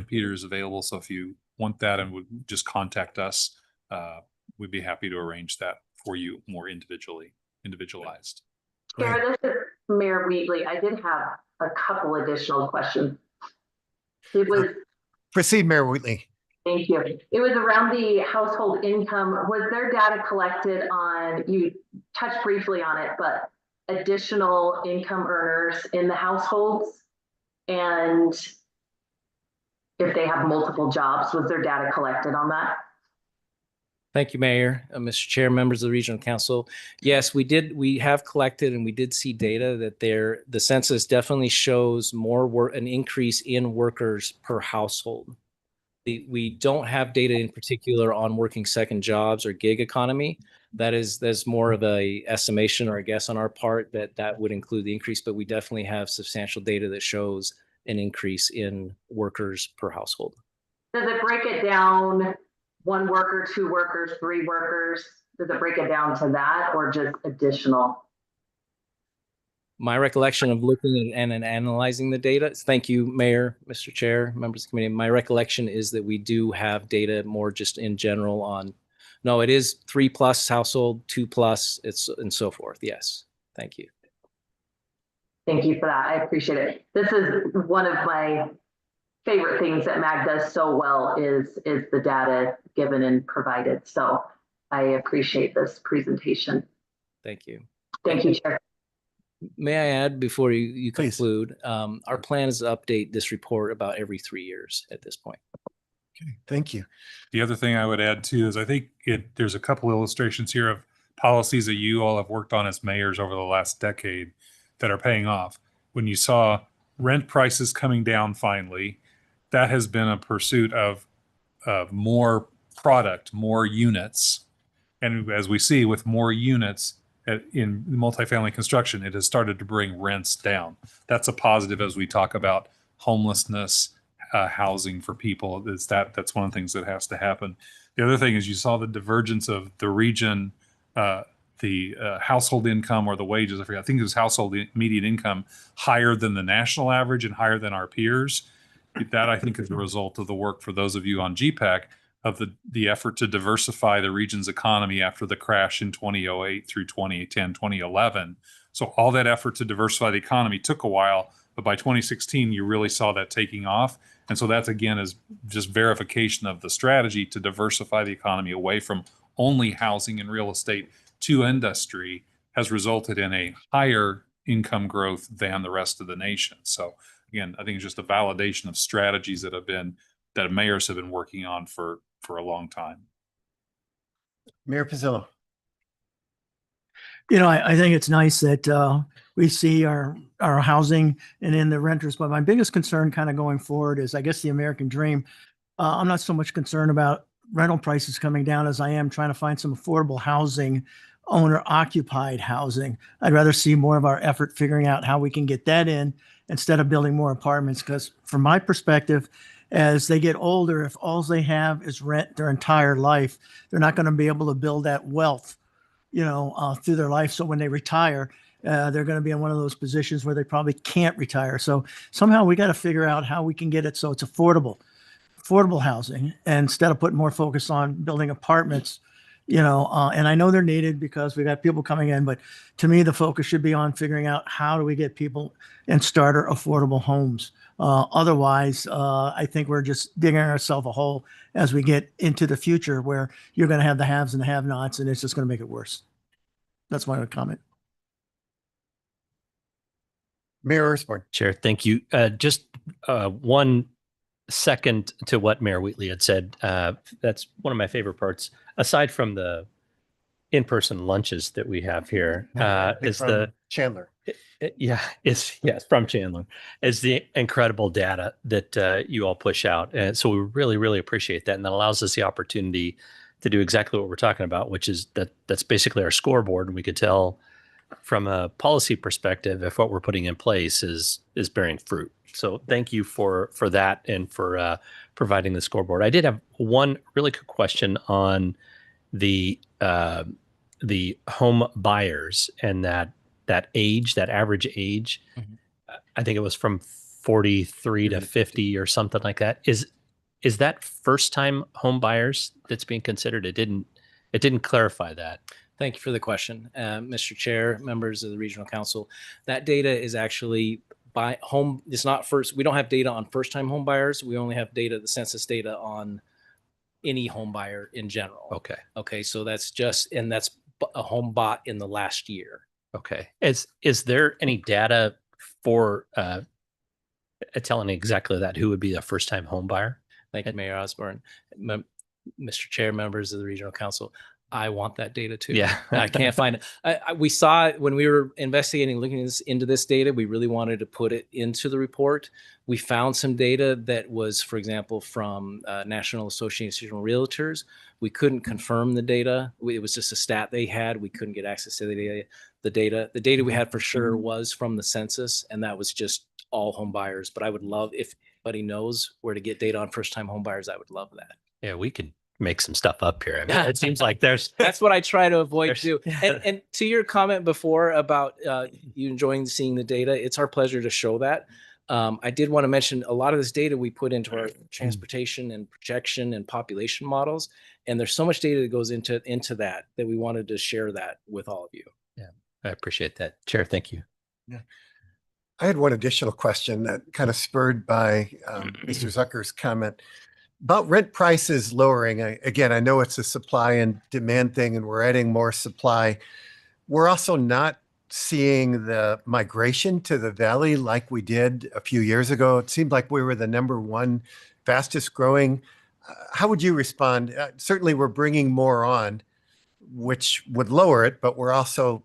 Peter is available. So if you want that and would just contact us, we'd be happy to arrange that for you more individualized. Sarah, this is Mayor Wheatley. I did have a couple additional questions. It was Proceed, Mayor Wheatley. Thank you. It was around the household income. Was there data collected on, you touched briefly on it, but additional income earners in the households? And if they have multiple jobs, was there data collected on that? Thank you, Mayor, Mr. Chair, members of the Regional Council. Yes, we have collected, and we did see data that the census definitely shows an increase in workers per household. We don't have data in particular on working second jobs or gig economy. That's more of a estimation or a guess on our part that would include the increase, but we definitely have substantial data that shows an increase in workers per household. Does it break it down? 1 worker, 2 workers, 3 workers? Does it break it down to that, or just additional? My recollection of looking at and analyzing the data, thank you, Mayor, Mr. Chair, members of the committee. My recollection is that we do have data more just in general on, no, it is 3+ household, 2+, and so forth. Yes, thank you. Thank you for that. I appreciate it. This is one of my favorite things that MAG does so well is the data given and provided. So I appreciate this presentation. Thank you. Thank you, Chair. May I add before you Please. conclude, our plan is to update this report about every 3 years at this point. Okay, thank you. The other thing I would add too is I think there's a couple illustrations here of policies that you all have worked on as mayors over the last decade that are paying off. When you saw rent prices coming down finally, that has been a pursuit of more product, more units. And as we see with more units in multifamily construction, it has started to bring rents down. That's a positive as we talk about homelessness, housing for people. That's one of the things that has to happen. The other thing is you saw the divergence of the region, the household income or the wages. I think it was household median income higher than the national average and higher than our peers. That I think is the result of the work for those of you on GPAC of the effort to diversify the region's economy after the crash in 2008 through 2010, 2011. So all that effort to diversify the economy took a while, but by 2016, you really saw that taking off. And so that's, again, is just verification of the strategy to diversify the economy away from only housing and real estate to industry has resulted in a higher income growth than the rest of the nation. So again, I think it's just a validation of strategies that mayors have been working on for a long time. Mayor Pizzillo. I think it's nice that we see our housing and in the renters, but my biggest concern kind of going forward is, I guess, the American dream. I'm not so much concerned about rental prices coming down as I am trying to find some affordable housing, owner occupied housing. I'd rather see more of our effort figuring out how we can get that in instead of building more apartments. Because from my perspective, as they get older, if all they have is rent their entire life, they're not going to be able to build that wealth, through their life. So when they retire, they're going to be in one of those positions where they probably can't retire. So somehow we got to figure out how we can get it so it's affordable housing, and instead of putting more focus on building apartments, and I know they're needed because we got people coming in, but to me, the focus should be on figuring out how do we get people in starter affordable homes. Otherwise, I think we're just digging ourselves a hole as we get into the future where you're going to have the haves and the have-nots, and it's just going to make it worse. That's my comment. Mayor Earthborn. Chair, thank you. Just 1 second to what Mayor Wheatley had said. That's one of my favorite parts, aside from the in-person lunches that we have here, is from Chandler. From Chandler, is the incredible data that you all push out. And so we really, really appreciate that. And that allows us the opportunity to do exactly what we're talking about, which is that's basically our scoreboard. And we could tell from a policy perspective if what we're putting in place is bearing fruit. So thank you for that and for providing the scoreboard. I did have one really quick question on the home buyers and that age, that average age. Mm-hmm. I think it was from 43 to 50 or something like that. Is that first time home buyers that's being considered? It didn't clarify that. Thank you for the question, Mr. Chair, members of the Regional Council. That data is actually by home. It's not first. We don't have data on first-time home buyers. We only have the census data on any home buyer in general. Okay. So that's that's a home bought in the last year. Okay. Is there any data for telling exactly that? Who would be a first-time home buyer? Thank you, Mayor Osborne. Mr. Chair, members of the Regional Council. I want that data too. Yeah. I can't find it. We saw it when we were investigating, looking into this data. We really wanted to put it into the report. We found some data that was, for example, from National Association of Realtors. We couldn't confirm the data. It was just a stat they had. We couldn't get access to the data. The data we had for sure was from the census, and that was just all home buyers. But I would love, if anybody knows where to get data on first-time home buyers, I would love that. Yeah, we could make some stuff up here. I mean, it seems like that's what I try to avoid too. And to your comment before about you enjoying seeing the data, it's our pleasure to show that. I did want to mention a lot of this data we put into our transportation and projection and population models, and there's so much data that goes into that we wanted to share that with all of you. Yeah, I appreciate that, Chair. Thank you. Yeah, I had one additional question that kind of spurred by Mr. Zucker's comment. About rent prices lowering. Again, I know it's a supply and demand thing, and we're adding more supply. We're also not seeing the migration to the valley like we did a few years ago. It seemed like we were the number one fastest growing. How would you respond? Certainly, we're bringing more on, which would lower it, but we're also,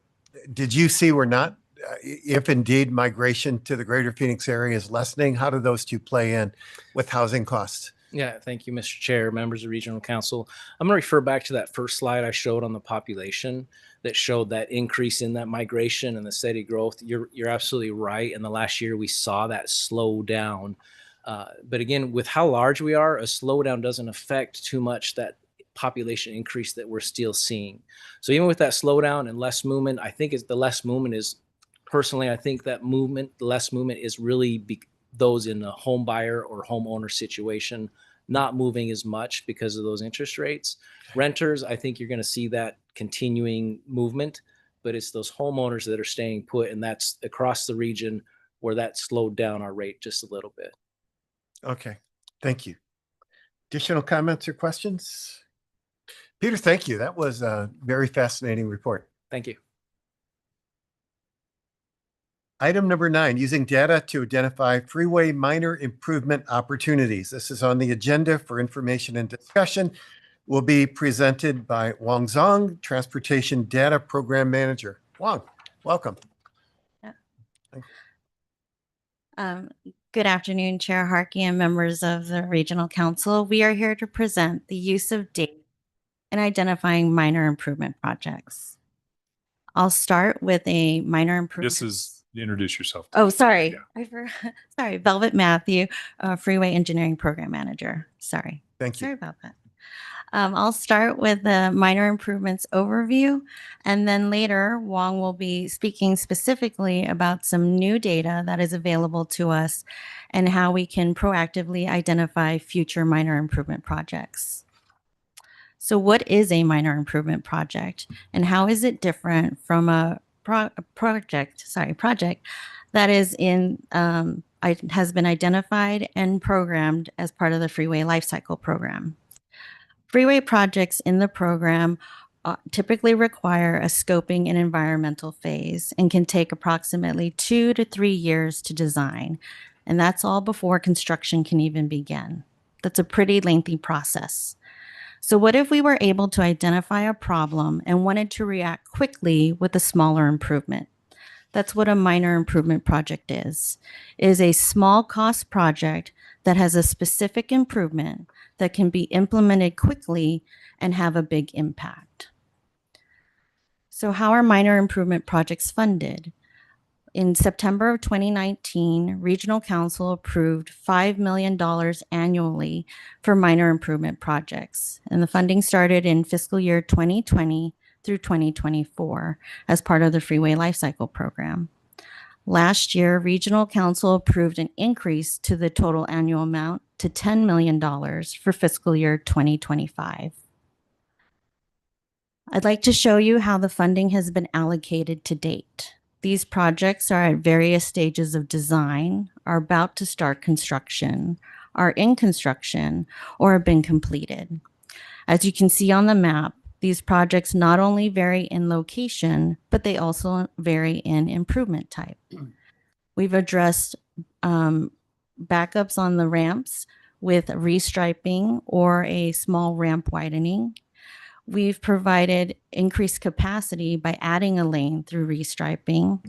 did you see we're not, if indeed migration to the greater Phoenix area is lessening, how do those two play in with housing costs? Yeah, thank you, Mr. Chair, members of Regional Council. I'm going to refer back to that first slide I showed on the population that showed that increase in that migration and the steady growth. You're absolutely right. In the last year, we saw that slow down. But again, with how large we are, a slowdown doesn't affect too much that population increase that we're still seeing. So even with that slowdown and less movement, I think the less movement is, personally, I think that the less movement is really those in a home buyer or homeowner situation not moving as much because of those interest rates. Renters, I think you're going to see that continuing movement, but it's those homeowners that are staying put, and that's across the region where that slowed down our rate just a little bit. Okay, thank you. Additional comments or questions? Peter, thank you. That was a very fascinating report. Thank you. Item number 9, using data to identify freeway minor improvement opportunities. This is on the agenda for information and discussion. Will be presented by Wang Zhang, Transportation Data Program Manager. Wang, welcome. Good afternoon, Chair Harkey and members of the Regional Council. We are here to present the use of data in identifying minor improvement projects. I'll start with a minor improvement. Introduce yourself. Oh, sorry. Yeah. Sorry, Velvet Matthew, Freeway Engineering Program Manager. Sorry. Thank you. Sorry about that. I'll start with the minor improvements overview, and then later Wang will be speaking specifically about some new data that is available to us and how we can proactively identify future minor improvement projects. So what is a minor improvement project, and how is it different from a project that is has been identified and programmed as part of the Freeway Lifecycle Program? Freeway projects in the program typically require a scoping and environmental phase and can take approximately 2 to 3 years to design. And that's all before construction can even begin. That's a pretty lengthy process. So what if we were able to identify a problem and wanted to react quickly with a smaller improvement? That's what a minor improvement project is. It is a small cost project that has a specific improvement that can be implemented quickly and have a big impact. So how are minor improvement projects funded? In September of 2019, Regional Council approved $5 million annually for minor improvement projects. And the funding started in fiscal year 2020 through 2024 as part of the Freeway Lifecycle Program. Last year, Regional Council approved an increase to the total annual amount to $10 million for fiscal year 2025. I'd like to show you how the funding has been allocated to date. These projects are at various stages of design, are about to start construction, are in construction, or have been completed. As you can see on the map, these projects not only vary in location, but they also vary in improvement type. We've addressed backups on the ramps with restriping or a small ramp widening. We've provided increased capacity by adding a lane through restriping.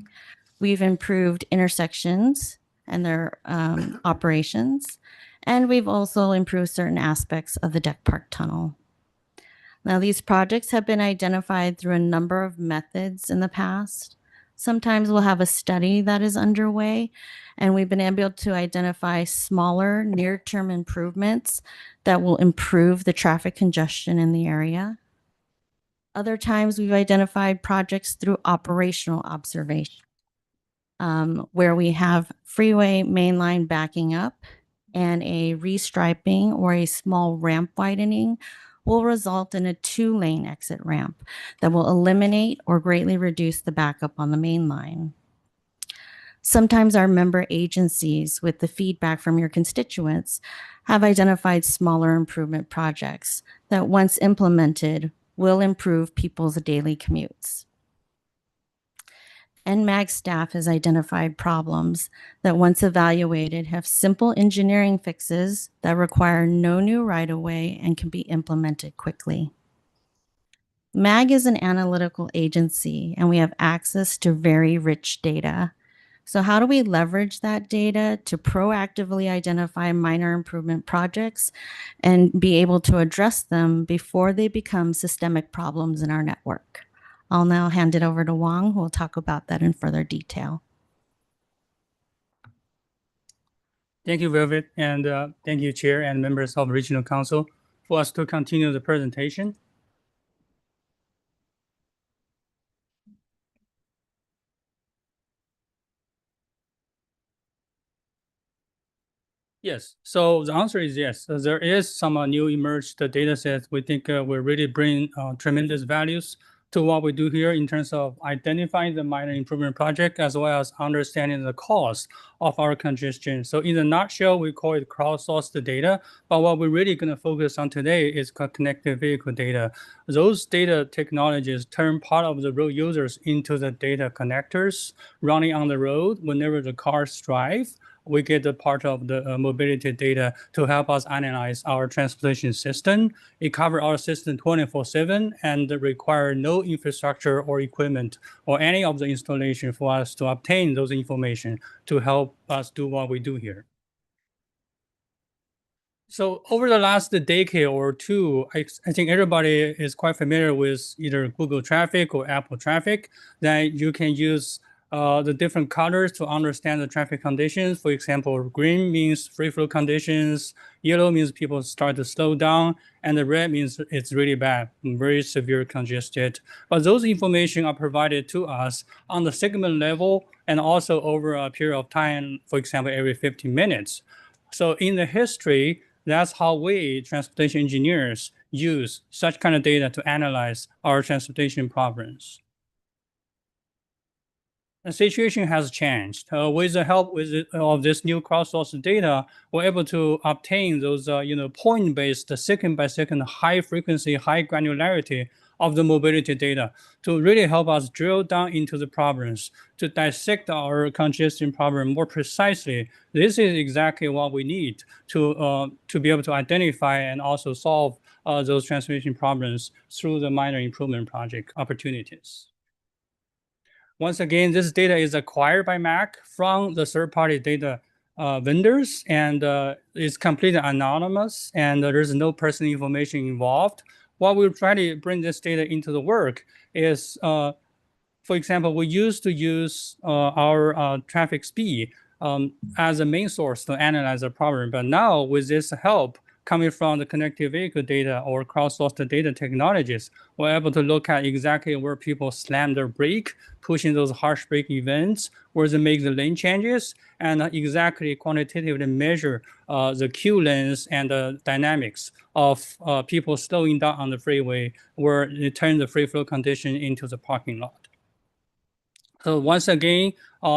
We've improved intersections and their operations. And we've also improved certain aspects of the Deck Park Tunnel. Now, these projects have been identified through a number of methods in the past. Sometimes we'll have a study that is underway, and we've been able to identify smaller near-term improvements that will improve the traffic congestion in the area. Other times we've identified projects through operational observation, where we have freeway mainline backing up and a restriping or a small ramp widening will result in a 2-lane exit ramp that will eliminate or greatly reduce the backup on the main line. Sometimes our member agencies, with the feedback from your constituents, have identified smaller improvement projects that, once implemented, will improve people's daily commutes. NMAG staff has identified problems that, once evaluated, have simple engineering fixes that require no new right-of-way and can be implemented quickly. MAG is an analytical agency, and we have access to very rich data. So how do we leverage that data to proactively identify minor improvement projects and be able to address them before they become systemic problems in our network? I'll now hand it over to Wong, who will talk about that in further detail. Thank you, Velvet, and thank you, Chair and members of Regional Council, for us to continue the presentation. Yes, so the answer is yes. So there is some new emerged data sets we think will really bring tremendous values to what we do here in terms of identifying the minor improvement project as well as understanding the cause of our congestion. So in a nutshell, we call it crowdsourced data, but what we're really going to focus on today is connected vehicle data. Those data technologies turn part of the road users into the data connectors running on the road whenever the cars drive. We get a part of the mobility data to help us analyze our transportation system. It covers our system 24/7 and require no infrastructure or equipment or any of the installation for us to obtain those information to help us do what we do here. So over the last decade or two, I think everybody is quite familiar with either Google Traffic or Apple Traffic, that you can use the different colors to understand the traffic conditions. For example, green means free flow conditions, yellow means people start to slow down, and the red means it's really bad, very severe congested. But those information are provided to us on the segment level and also over a period of time, for example, every 15 minutes. So in the history, that's how we, transportation engineers, use such kind of data to analyze our transportation problems. The situation has changed. With the help of this new crowdsourced data, we're able to obtain those point-based, second-by-second, high-frequency, high granularity of the mobility data to really help us drill down into the problems, to dissect our congestion problem more precisely. This is exactly what we need to be able to identify and also solve those transportation problems through the minor improvement project opportunities. Once again, this data is acquired by MAC from the third-party data vendors, and it's completely anonymous, and there's no personal information involved. What we're trying to bring this data into the work is, for example, we used to use our traffic speed as a main source to analyze the problem, but now with this help coming from the connected vehicle data or crowdsourced data technologies, we're able to look at exactly where people slam their brake, pushing those harsh brake events, where they make the lane changes, and exactly quantitatively measure the queue lengths and the dynamics of people slowing down on the freeway, where they turn the free flow condition into the parking lot. So once again,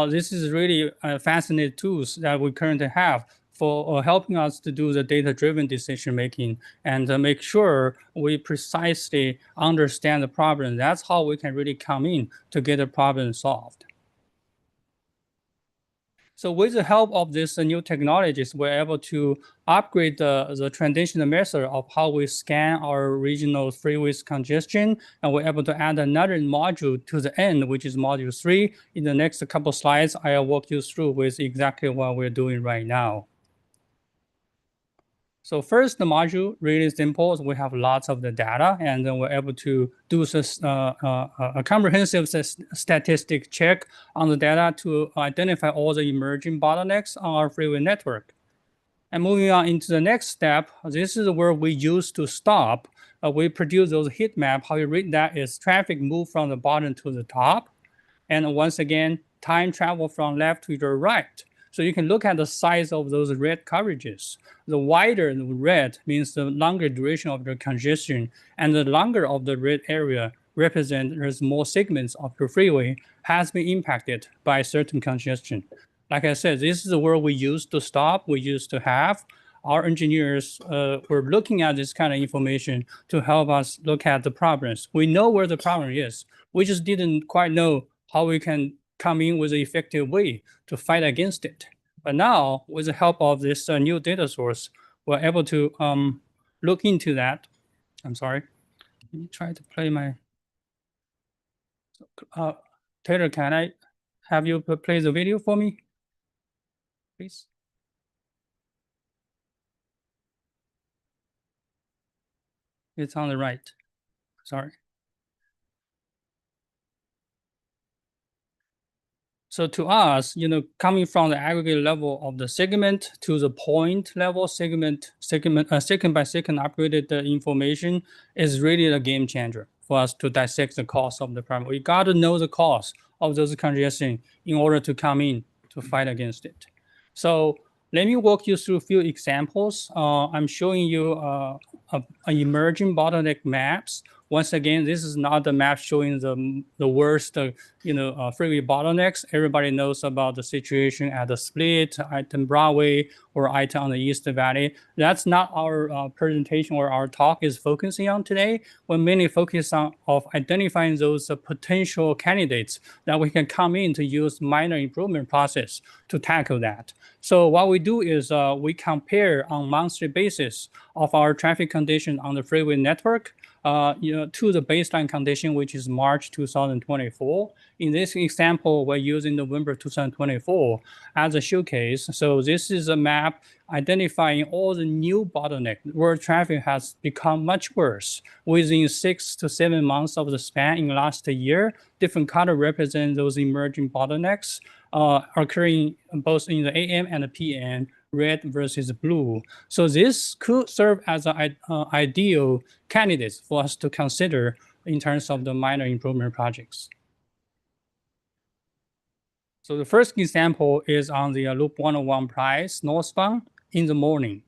this is really fascinating tools that we currently have for helping us to do the data-driven decision-making and make sure we precisely understand the problem. That's how we can really come in to get the problem solved. So with the help of these new technologies, we're able to upgrade the traditional method of how we scan our regional freeways congestion, and we're able to add another module to the end, which is module 3. In the next couple slides, I'll walk you through with exactly what we're doing right now. So first, the module really simple. So we have lots of the data, and then we're able to do this, a comprehensive statistic check on the data to identify all the emerging bottlenecks on our freeway network. And moving on into the next step, this is where we use to stop. We produce those heat map. How you read that is traffic move from the bottom to the top. And once again, time travel from left to the right. So you can look at the size of those red coverages. The wider the red means the longer duration of the congestion, and the longer of the red area represent there's more segments of the freeway has been impacted by certain congestion. Like I said, this is the word we used to stop, we used to have. Our engineers were looking at this kind of information to help us look at the problems. We know where the problem is. We just didn't quite know how we can come in with an effective way to fight against it. But now, with the help of this new data source, we're able to look into that. I'm sorry. Let me try to play my. Taylor, can I have you play the video for me, please? It's on the right. Sorry. So to us, coming from the aggregate level of the segment to the point level segment by second upgraded information is really a game changer for us to dissect the cost of the problem. We got to know the cost of those congestion in order to come in to fight against it. So let me walk you through a few examples. I'm showing you emerging bottleneck maps. Once again, this is not the map showing the worst, freeway bottlenecks. Everybody knows about the situation at the Split, I-10 or I-10 on the East Valley. That's not our presentation or our talk is focusing on today. We're mainly focused on identifying those potential candidates that we can come in to use minor improvement process to tackle that. So what we do is we compare on monthly basis of our traffic condition on the freeway network to the baseline condition, which is March 2024. In this example, we're using November 2024 as a showcase. So this is a map identifying all the new bottlenecks where traffic has become much worse within 6 to 7 months of the span in last year. Different color represent those emerging bottlenecks occurring both in the AM and the PM. Red versus blue. So this could serve as an ideal candidate for us to consider in terms of the minor improvement projects. So the first example is on the Loop 101 price northbound in the morning.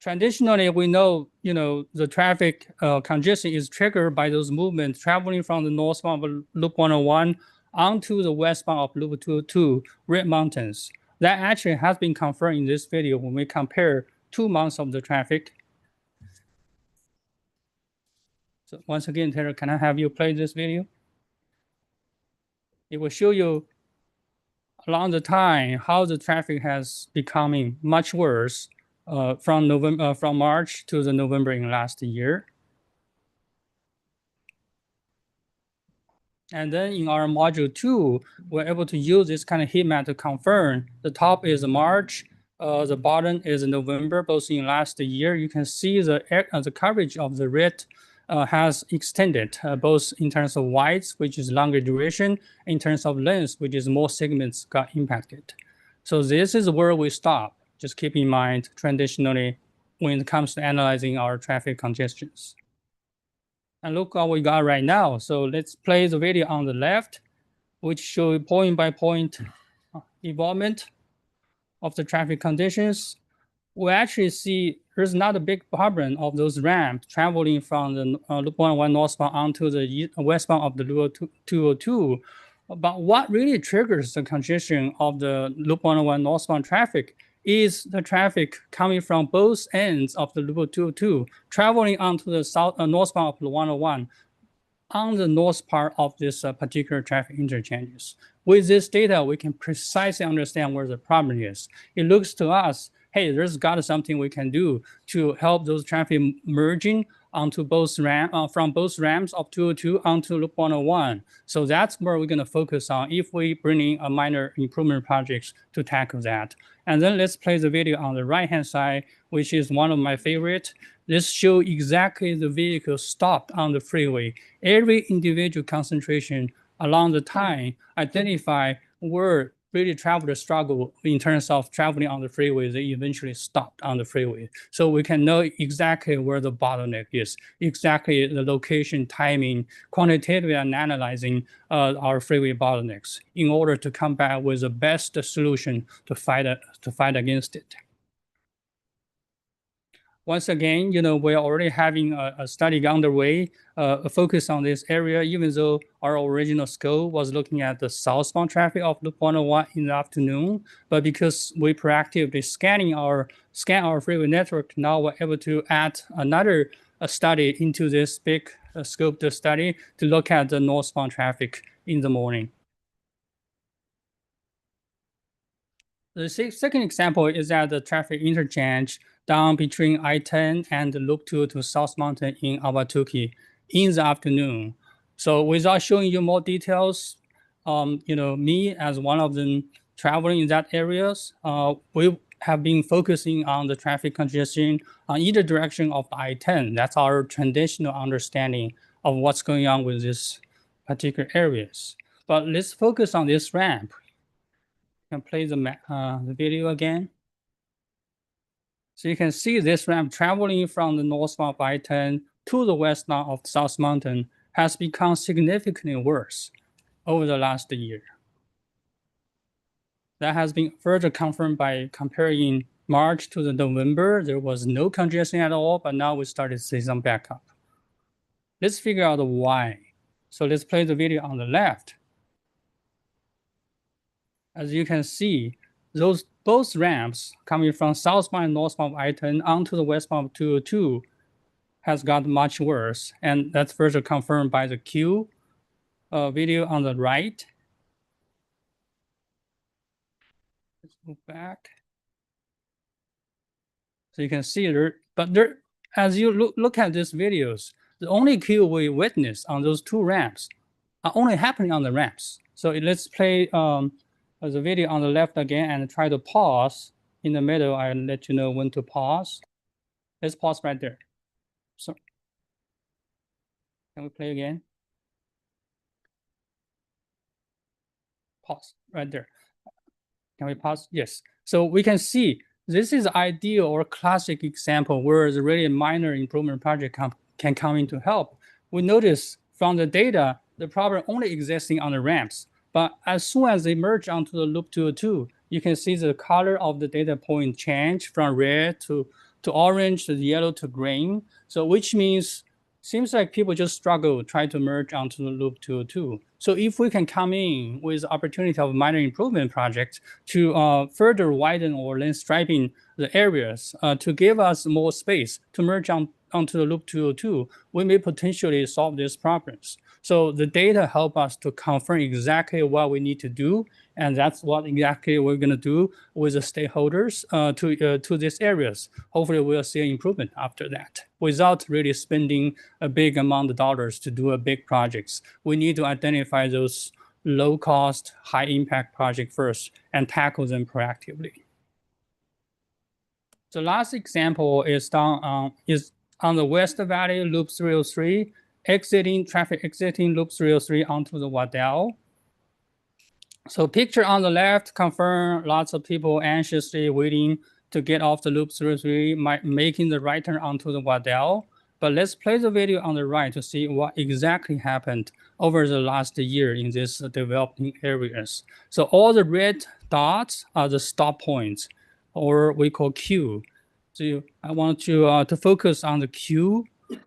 Traditionally, we know, the traffic congestion is triggered by those movements traveling from the northbound of Loop 101 onto the westbound of Loop 202, Red Mountains. That actually has been confirmed in this video when we compare 2 months of the traffic. So once again, Taylor, can I have you play this video? It will show you along the time how the traffic has becoming much worse from March to the November in last year. And then in our module 2, we're able to use this kind of heat map to confirm the top is March, the bottom is November, both in last year. You can see the coverage of the red has extended, both in terms of width, which is longer duration, in terms of length, which is more segments got impacted. So this is where we stop. Just keep in mind, traditionally, when it comes to analyzing our traffic congestions. And look what we got right now. So let's play the video on the left, which shows point by point involvement of the traffic conditions. We actually see there's not a big problem of those ramps traveling from the Loop 101 northbound onto the westbound of the Loop 202. But what really triggers the congestion of the Loop 101 northbound traffic is the traffic coming from both ends of the Loop 202, traveling onto the northbound of the 101 on the north part of this particular traffic interchanges. With this data, we can precisely understand where the problem is. It looks to us, hey, there's got something we can do to help those traffic merging onto both from both ramps of 202 onto Loop 101. So that's where we're going to focus on if we bring in a minor improvement projects to tackle that. And then let's play the video on the right-hand side, which is one of my favorite. This shows exactly the vehicle stopped on the freeway. Every individual concentration along the time identify where really travelers struggle in terms of traveling on the freeway. They eventually stopped on the freeway. So we can know exactly where the bottleneck is, exactly the location, timing, quantitatively analyzing our freeway bottlenecks in order to come back with the best solution to fight against it. once again, we're already having a study underway, a focus on this area, even though our original scope was looking at the southbound traffic of Loop 101 in the afternoon. But because we proactively scan our freeway network, now we're able to add another study into this big scope study to look at the northbound traffic in the morning. The second example is at the traffic interchange down between I-10 and Loop 2 to South Mountain in Ahwatukee in the afternoon. So without showing you more details, me as one of them traveling in that areas, we have been focusing on the traffic congestion on either direction of the I-10. That's our traditional understanding of what's going on with these particular areas. But let's focus on this ramp. You can play the video again. So you can see this ramp traveling from the northbound of I-10 to the westbound of South Mountain has become significantly worse over the last year. That has been further confirmed by comparing March to the November. There was no congestion at all, but now we started to see some backup. Let's figure out why. So let's play the video on the left. As you can see, both ramps coming from southbound and northbound of I-10 onto the westbound of 202 has got much worse. And that's further confirmed by the Q video on the right. Let's move back. So you can see as you look at these videos, the only queue we witness on those two ramps are only happening on the ramps. So let's play the video on the left again and try to pause in the middle. I'll let you know when to pause. Let's pause right there. So can we play again? Pause right there. Can we pause? Yes. So we can see this is ideal or classic example where the really minor improvement project can come in to help. We notice from the data, the problem only existing on the ramps. But as soon as they merge onto the Loop 202, you can see the color of the data point change from red to orange to yellow to green. So which means seems like people just struggle trying to merge onto the Loop 202. So if we can come in with the opportunity of minor improvement project to further widen or length striping the areas to give us more space to merge onto the Loop 202, we may potentially solve these problems. So the data help us to confirm exactly what we need to do, and that's what exactly we're going to do with the stakeholders to these areas. Hopefully, we'll see an improvement after that without really spending a big amount of dollars to do a big projects. We need to identify those low-cost, high-impact projects first and tackle them proactively. The last example is on the West Valley Loop 303. Traffic exiting Loop 303 onto the Waddell. So picture on the left confirm lots of people anxiously waiting to get off the Loop 303, making the right turn onto the Waddell. But let's play the video on the right to see what exactly happened over the last year in these developing areas. So all the red dots are the stop points, or we call Q. So I want you to focus on the Q.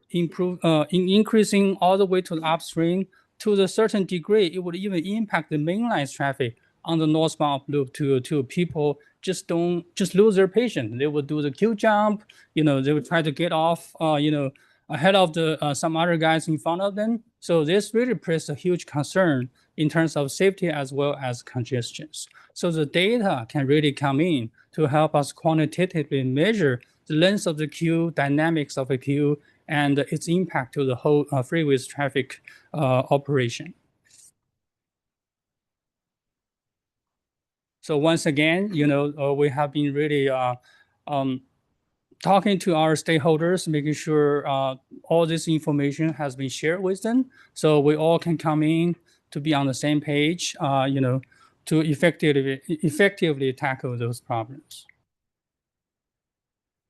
Increasing all the way to the upstream to a certain degree, it would even impact the mainline traffic on the northbound Loop 202. People just lose their patience. They will do the queue jump. They will try to get off, ahead of the some other guys in front of them. So this really presents a huge concern in terms of safety as well as congestions. So the data can really come in to help us quantitatively measure the length of the queue, dynamics of the queue, and its impact to the whole freeway's traffic operation. So once again, we have been really talking to our stakeholders, making sure all this information has been shared with them, so we all can come in to be on the same page, to effectively tackle those problems.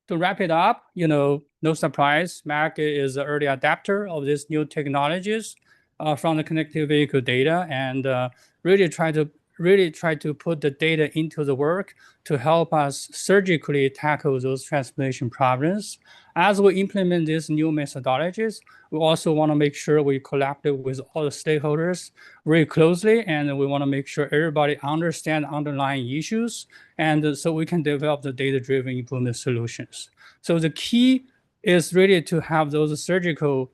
To wrap it up, no surprise, MAC is an early adapter of these new technologies from the connected vehicle data, and really try to really try to put the data into the work to help us surgically tackle those transportation problems. As we implement these new methodologies, we also want to make sure we collaborate with all the stakeholders very closely, and we want to make sure everybody understands underlying issues, and so we can develop the data-driven improvement solutions. So the key is really to have those surgical,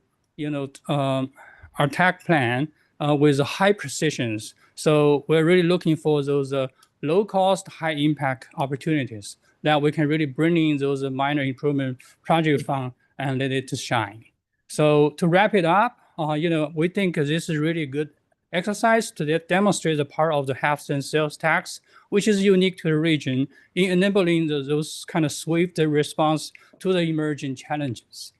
attack plan with high precisions. So we're really looking for those low cost, high impact opportunities that we can really bring in those minor improvement project fund and let it to shine. So to wrap it up, we think this is really a good exercise to demonstrate the power of the health and sales tax, which is unique to the region in enabling those kind of swift response to the emerging challenges.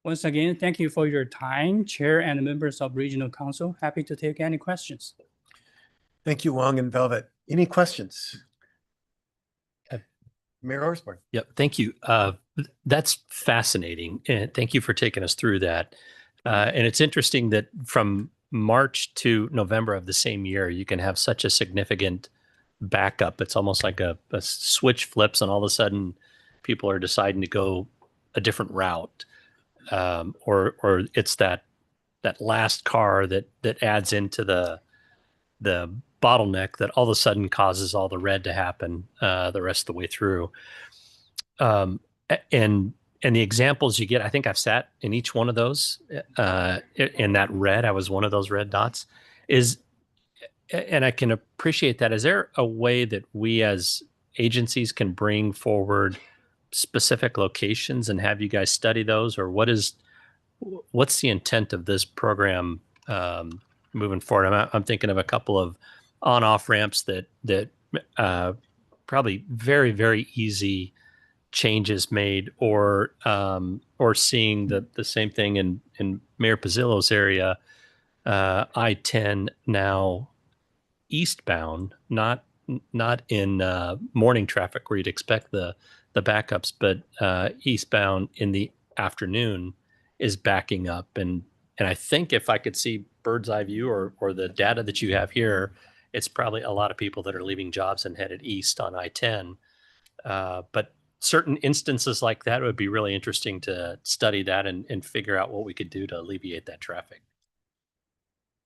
Once again, thank you for your time, Chair and members of Regional Council. Happy to take any questions. Thank you, Wong and Velvet. Any questions? Mayor Osborne. Yep. Thank you. That's fascinating. And thank you for taking us through that. And it's interesting that from March to November of the same year, you can have such a significant backup. It's almost like a switch flips and all of a sudden people are deciding to go a different route. Or it's that last car that adds into the bottleneck that all of a sudden causes all the red to happen the rest of the way through. And the examples you get, I think I've sat in each one of those in that red. I was one of those red dots. And I can appreciate that. Is there a way that we as agencies can bring forward specific locations and have you guys study those, or what's the intent of this program moving forward? I'm thinking of a couple of on-off ramps that probably very, very easy changes made, or seeing the same thing in Mayor Pizzillo's area, I-10 now eastbound, not in morning traffic where you'd expect the backups, but eastbound in the afternoon is backing up. And I think if I could see bird's eye view or the data that you have here, it's probably a lot of people that are leaving jobs and headed east on I-10. But certain instances like that would be really interesting to study that and figure out what we could do to alleviate that traffic.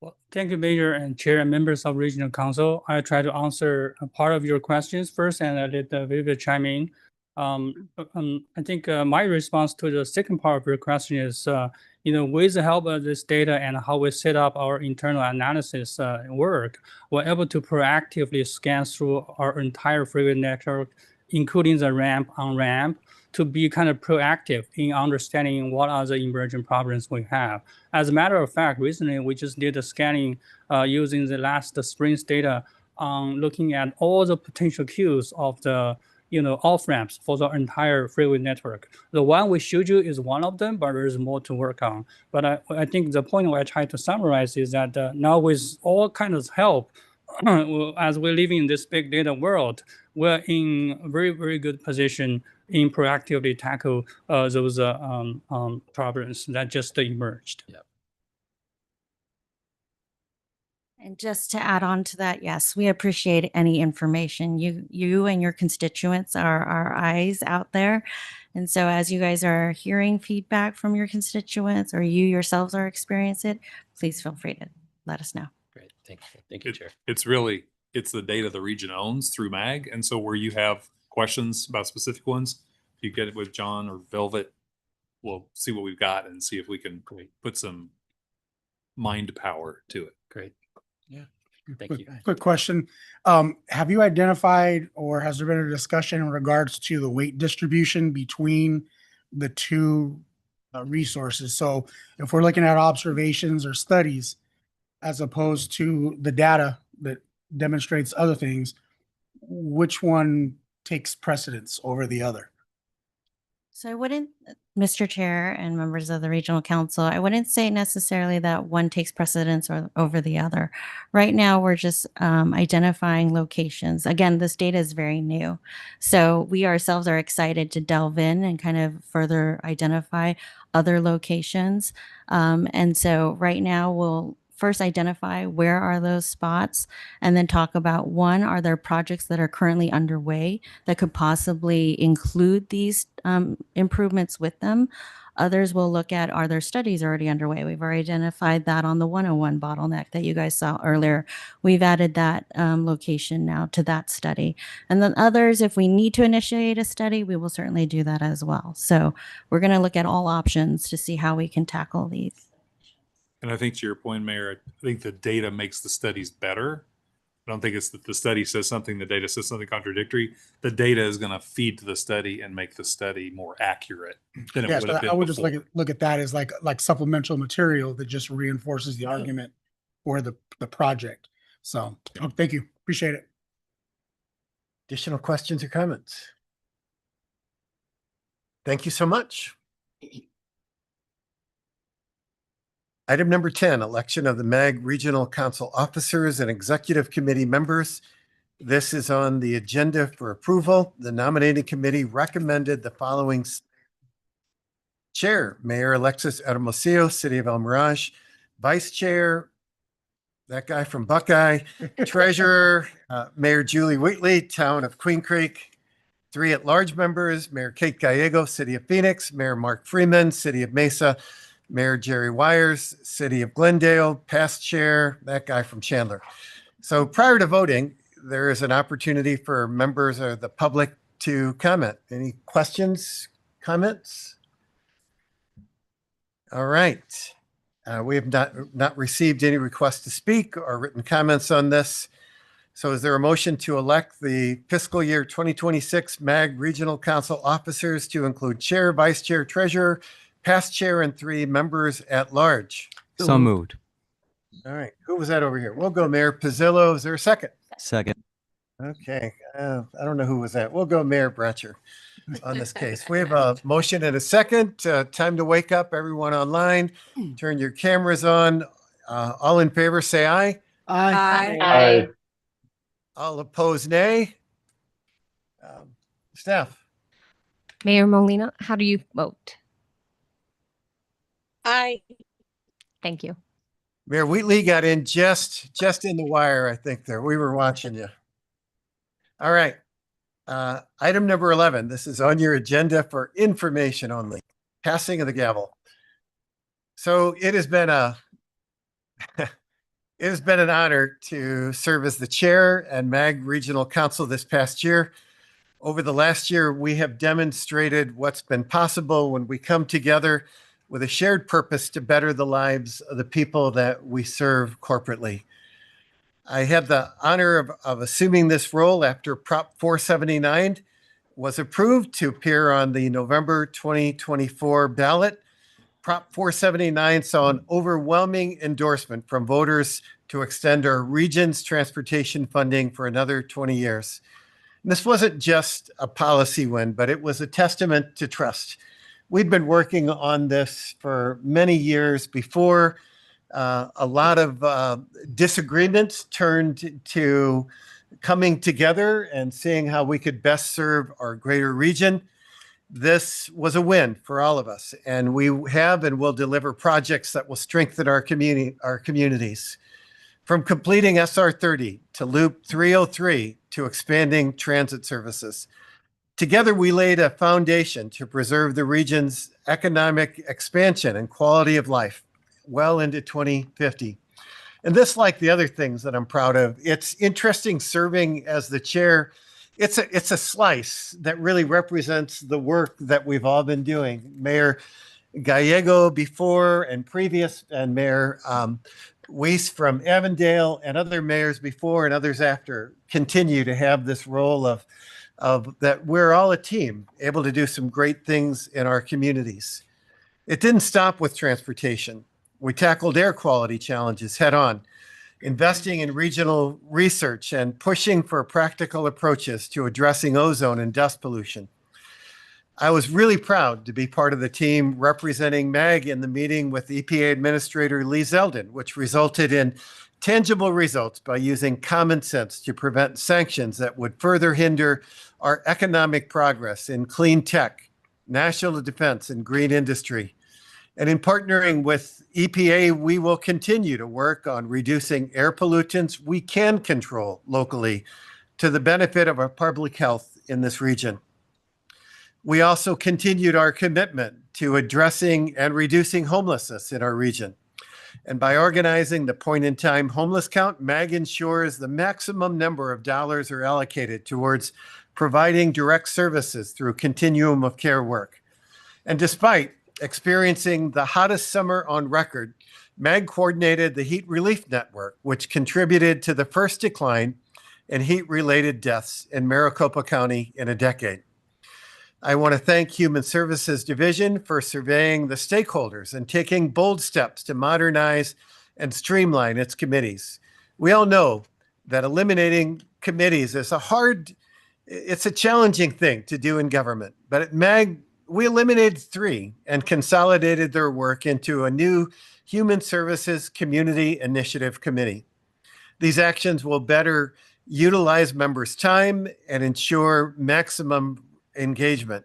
Well, thank you, Mayor and Chair and members of Regional Council. I try to answer a part of your questions first, and I let Vivian chime in. I think my response to the second part of your question is, with the help of this data and how we set up our internal analysis work, we're able to proactively scan through our entire freeway network, including the ramp, on-ramp, to be kind of proactive in understanding what are the emerging problems we have. As a matter of fact, recently we just did a scanning using the last spring's data on looking at all the potential queues of the off ramps for the entire freeway network. The one we showed you is one of them, but there's more to work on. But I think the point I try to summarize is that now with all kinds of help, as we're living in this big data world, we're in a very, very good position in proactively tackle those problems that just emerged. Yep. And just to add on to that, yes, we appreciate any information. You and your constituents are our eyes out there. And so as you guys are hearing feedback from your constituents or you yourselves are experiencing it, please feel free to let us know. Great. Thank you, Chair. It's the data the region owns through MAG. And so where you have questions about specific ones, if you get it with John or Velvet, we'll see what we've got and see if we can put some mind power to it. Great. Yeah. Thank you. Quick question. Have you identified, or has there been a discussion in regards to the weight distribution between the two resources? So if we're looking at observations or studies, as opposed to the data that demonstrates other things, which one takes precedence over the other? So I wouldn't, Mr. Chair and members of the Regional Council, I wouldn't say necessarily that one takes precedence over the other. Right now, we're just identifying locations. Again, this data is very new. So we ourselves are excited to delve in and kind of further identify other locations. And so right now we'll first identify where are those spots and then talk about, one, are there projects that are currently underway that could possibly include these improvements with them? Others will look at, are there studies already underway? We've already identified that on the 101 bottleneck that you guys saw earlier. We've added that location now to that study. And then others, if we need to initiate a study, we will certainly do that as well. So we're going to look at all options to see how we can tackle these. And I think to your point, Mayor, I think the data makes the studies better. I don't think it's that the study says something, the data says something contradictory. The data is going to feed to the study and make the study more accurate than it Yes, would have been I would just before. look at that as like supplemental material that just reinforces the argument for the project. So, thank you. Appreciate it. Additional questions or comments? Thank you so much. Item number 10, election of the MAG Regional Council officers and executive committee members. This is on the agenda for approval. The nominating committee recommended the following: Chair, Mayor Alexis Hermosillo, City of El Mirage. Vice Chair, that guy from Buckeye. Treasurer, Mayor Julie Wheatley, Town of Queen Creek. 3 at-large members, Mayor Kate Gallego, City of Phoenix. Mayor Mark Freeman, City of Mesa. Mayor Jerry Wires, City of Glendale. Past Chair, that guy from Chandler. So prior to voting, there is an opportunity for members of the public to comment. Any questions, comments? All right. We have not received any requests to speak or written comments on this. So is there a motion to elect the fiscal year 2026 MAG Regional Council officers to include chair, vice chair, treasurer, past chair, and 3 members at large? So moved. All right. Who was that over here? We'll go Mayor Pizzillo. Is there a second? Second. Okay. I don't know who was that. We'll go Mayor Bratcher on this case. We have a motion and a second. Time to wake up, everyone online. Turn your cameras on. All in favor, say aye. Aye. All opposed, nay. Staff. Mayor Molina, how do you vote? Aye. Thank you. Mayor Wheatley got in just in the wire, I think there. We were watching you. All right. Item number 11. This is on your agenda for information only. Passing of the gavel. So it has been an honor to serve as the chair and MAG Regional Council this past year. Over the last year, we have demonstrated what's been possible when we come together with a shared purpose to better the lives of the people that we serve corporately. I had the honor of assuming this role after Prop 479 was approved to appear on the November 2024 ballot. Prop 479 saw an overwhelming endorsement from voters to extend our region's transportation funding for another 20 years. And this wasn't just a policy win, but it was a testament to trust. We'd been working on this for many years before. A lot of disagreements turned to coming together and seeing how we could best serve our greater region. This was a win for all of us, and we have and will deliver projects that will strengthen our communities. From completing SR 30 to Loop 303 to expanding transit services. Together, we laid a foundation to preserve the region's economic expansion and quality of life well into 2050. And this, like the other things that I'm proud of, it's interesting serving as the chair. It's a slice that really represents the work that we've all been doing. Mayor Gallego before and previous, and Mayor Weiss from Avondale, and other mayors before and others after continue to have this role of that we're all a team, able to do some great things in our communities. It didn't stop with transportation. We tackled air quality challenges head on, investing in regional research and pushing for practical approaches to addressing ozone and dust pollution. I was really proud to be part of the team representing MAG in the meeting with EPA Administrator Lee Zeldin, which resulted in tangible results by using common sense to prevent sanctions that would further hinder our economic progress in clean tech, national defense, and green industry. And in partnering with EPA, we will continue to work on reducing air pollutants we can control locally to the benefit of our public health in this region. We also continued our commitment to addressing and reducing homelessness in our region. And by organizing the point-in-time homeless count, MAG ensures the maximum number of dollars are allocated towards providing direct services through continuum of care work. And despite experiencing the hottest summer on record, MAG coordinated the Heat Relief Network, which contributed to the first decline in heat-related deaths in Maricopa County in a decade. I want to thank Human Services Division for surveying the stakeholders and taking bold steps to modernize and streamline its committees. We all know that eliminating committees is it's a challenging thing to do in government. But at MAG, we eliminated 3 and consolidated their work into a new Human Services Community Initiative Committee. These actions will better utilize members' time and ensure maximum engagement.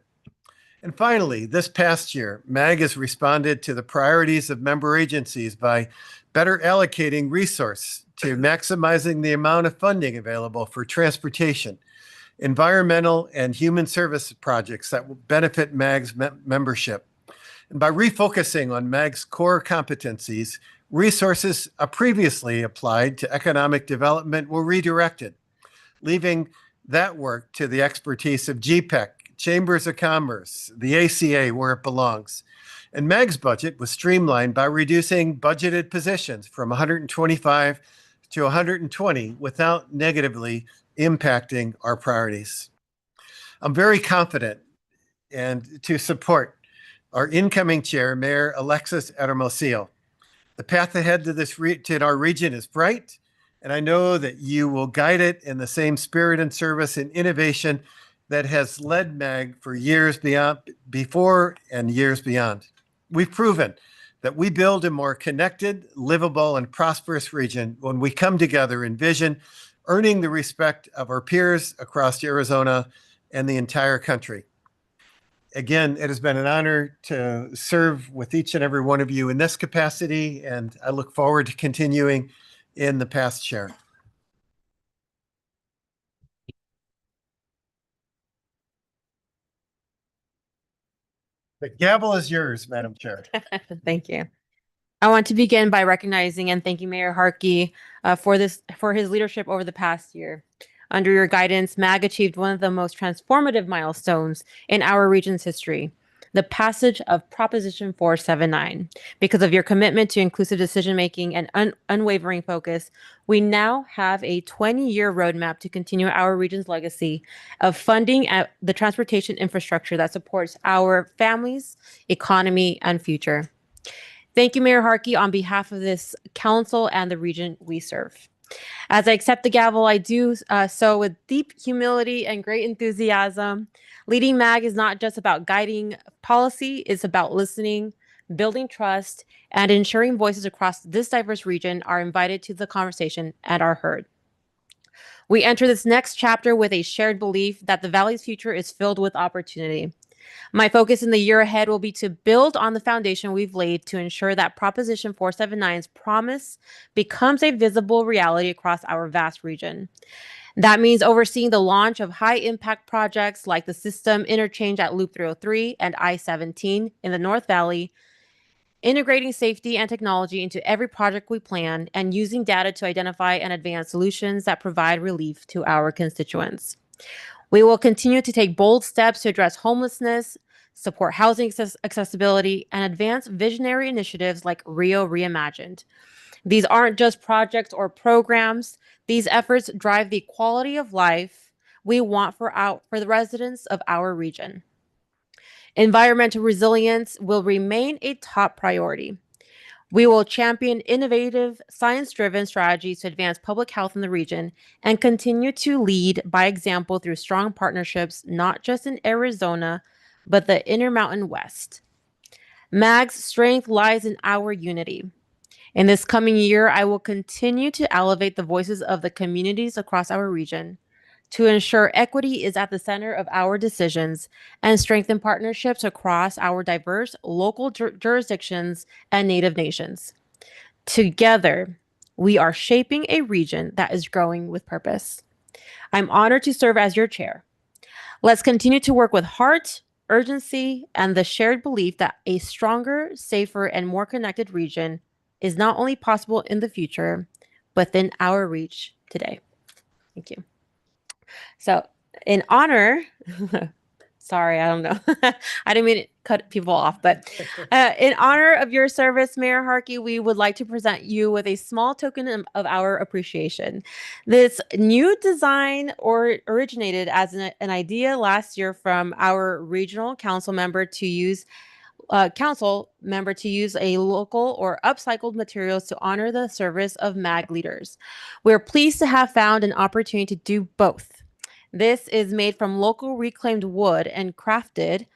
And finally, this past year, MAG has responded to the priorities of member agencies by better allocating resource to maximizing the amount of funding available for transportation, environmental, and human service projects that will benefit MAG's membership. And by refocusing on MAG's core competencies, resources previously applied to economic development were redirected, leaving that work to the expertise of GPEC, Chambers of Commerce, the ACA, where it belongs. And MAG's budget was streamlined by reducing budgeted positions from 125 to 120 without negatively impacting our priorities. I'm very confident and to support our incoming chair, Mayor Alexis Hermosillo. The path ahead to our region is bright, and I know that you will guide it in the same spirit and service and innovation that has led MAG for years before and years beyond. We've proven that we build a more connected, livable, and prosperous region when we come together in vision, earning the respect of our peers across Arizona and the entire country. Again, it has been an honor to serve with each and every one of you in this capacity, and I look forward to continuing in the past chair. The gavel is yours, Madam Chair. Thank you. I want to begin by recognizing and thanking Mayor Harkey for his leadership over the past year. Under your guidance, MAG achieved one of the most transformative milestones in our region's history, the passage of Proposition 479. Because of your commitment to inclusive decision-making and unwavering focus, we now have a 20-year roadmap to continue our region's legacy of funding at the transportation infrastructure that supports our families, economy, and future. Thank you, Mayor Harkey, on behalf of this council and the region we serve. As I accept the gavel, I do so with deep humility and great enthusiasm. Leading MAG is not just about guiding policy, it's about listening, building trust, and ensuring voices across this diverse region are invited to the conversation and are heard. We enter this next chapter with a shared belief that the Valley's future is filled with opportunity. My focus in the year ahead will be to build on the foundation we've laid to ensure that Proposition 479's promise becomes a visible reality across our vast region. That means overseeing the launch of high-impact projects like the system interchange at Loop 303 and I-17 in the North Valley, integrating safety and technology into every project we plan, and using data to identify and advance solutions that provide relief to our constituents. We will continue to take bold steps to address homelessness, support housing accessibility, and advance visionary initiatives like Rio Reimagined. These aren't just projects or programs. These efforts drive the quality of life we want for the residents of our region. Environmental resilience will remain a top priority. We will champion innovative, science-driven strategies to advance public health in the region and continue to lead by example through strong partnerships, not just in Arizona, but the Intermountain West. MAG's strength lies in our unity. In this coming year, I will continue to elevate the voices of the communities across our region, to ensure equity is at the center of our decisions and strengthen partnerships across our diverse local jurisdictions and Native nations. Together, we are shaping a region that is growing with purpose. I'm honored to serve as your chair. Let's continue to work with heart, urgency, and the shared belief that a stronger, safer, and more connected region is not only possible in the future, but within our reach today. Thank you. So, in honor, sorry, I don't know. I didn't mean to cut people off, but in honor of your service, Mayor Harkey, we would like to present you with a small token of our appreciation. This new design originated as an idea last year from our regional council member to use a local or upcycled materials to honor the service of MAG leaders. We're pleased to have found an opportunity to do both. This is made from local reclaimed wood and crafted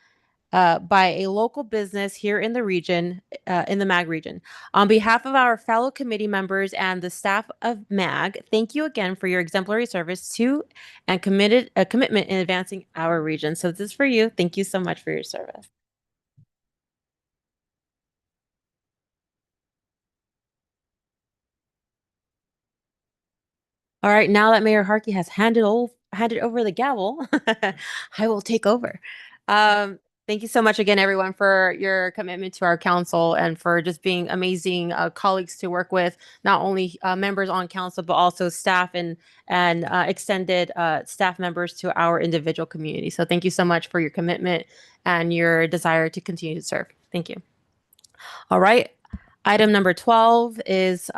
by a local business here in the region, in the MAG region. On behalf of our fellow committee members and the staff of MAG, thank you again for your exemplary service to and commitment in advancing our region. So this is for you. Thank you so much for your service. All right, now that Mayor Harkey has handed over the gavel, I will take over. Thank you so much again, everyone, for your commitment to our council and for just being amazing colleagues to work with, not only members on council, but also staff and extended staff members to our individual community. So thank you so much for your commitment and your desire to continue to serve. Thank you. All right. Item number 12 is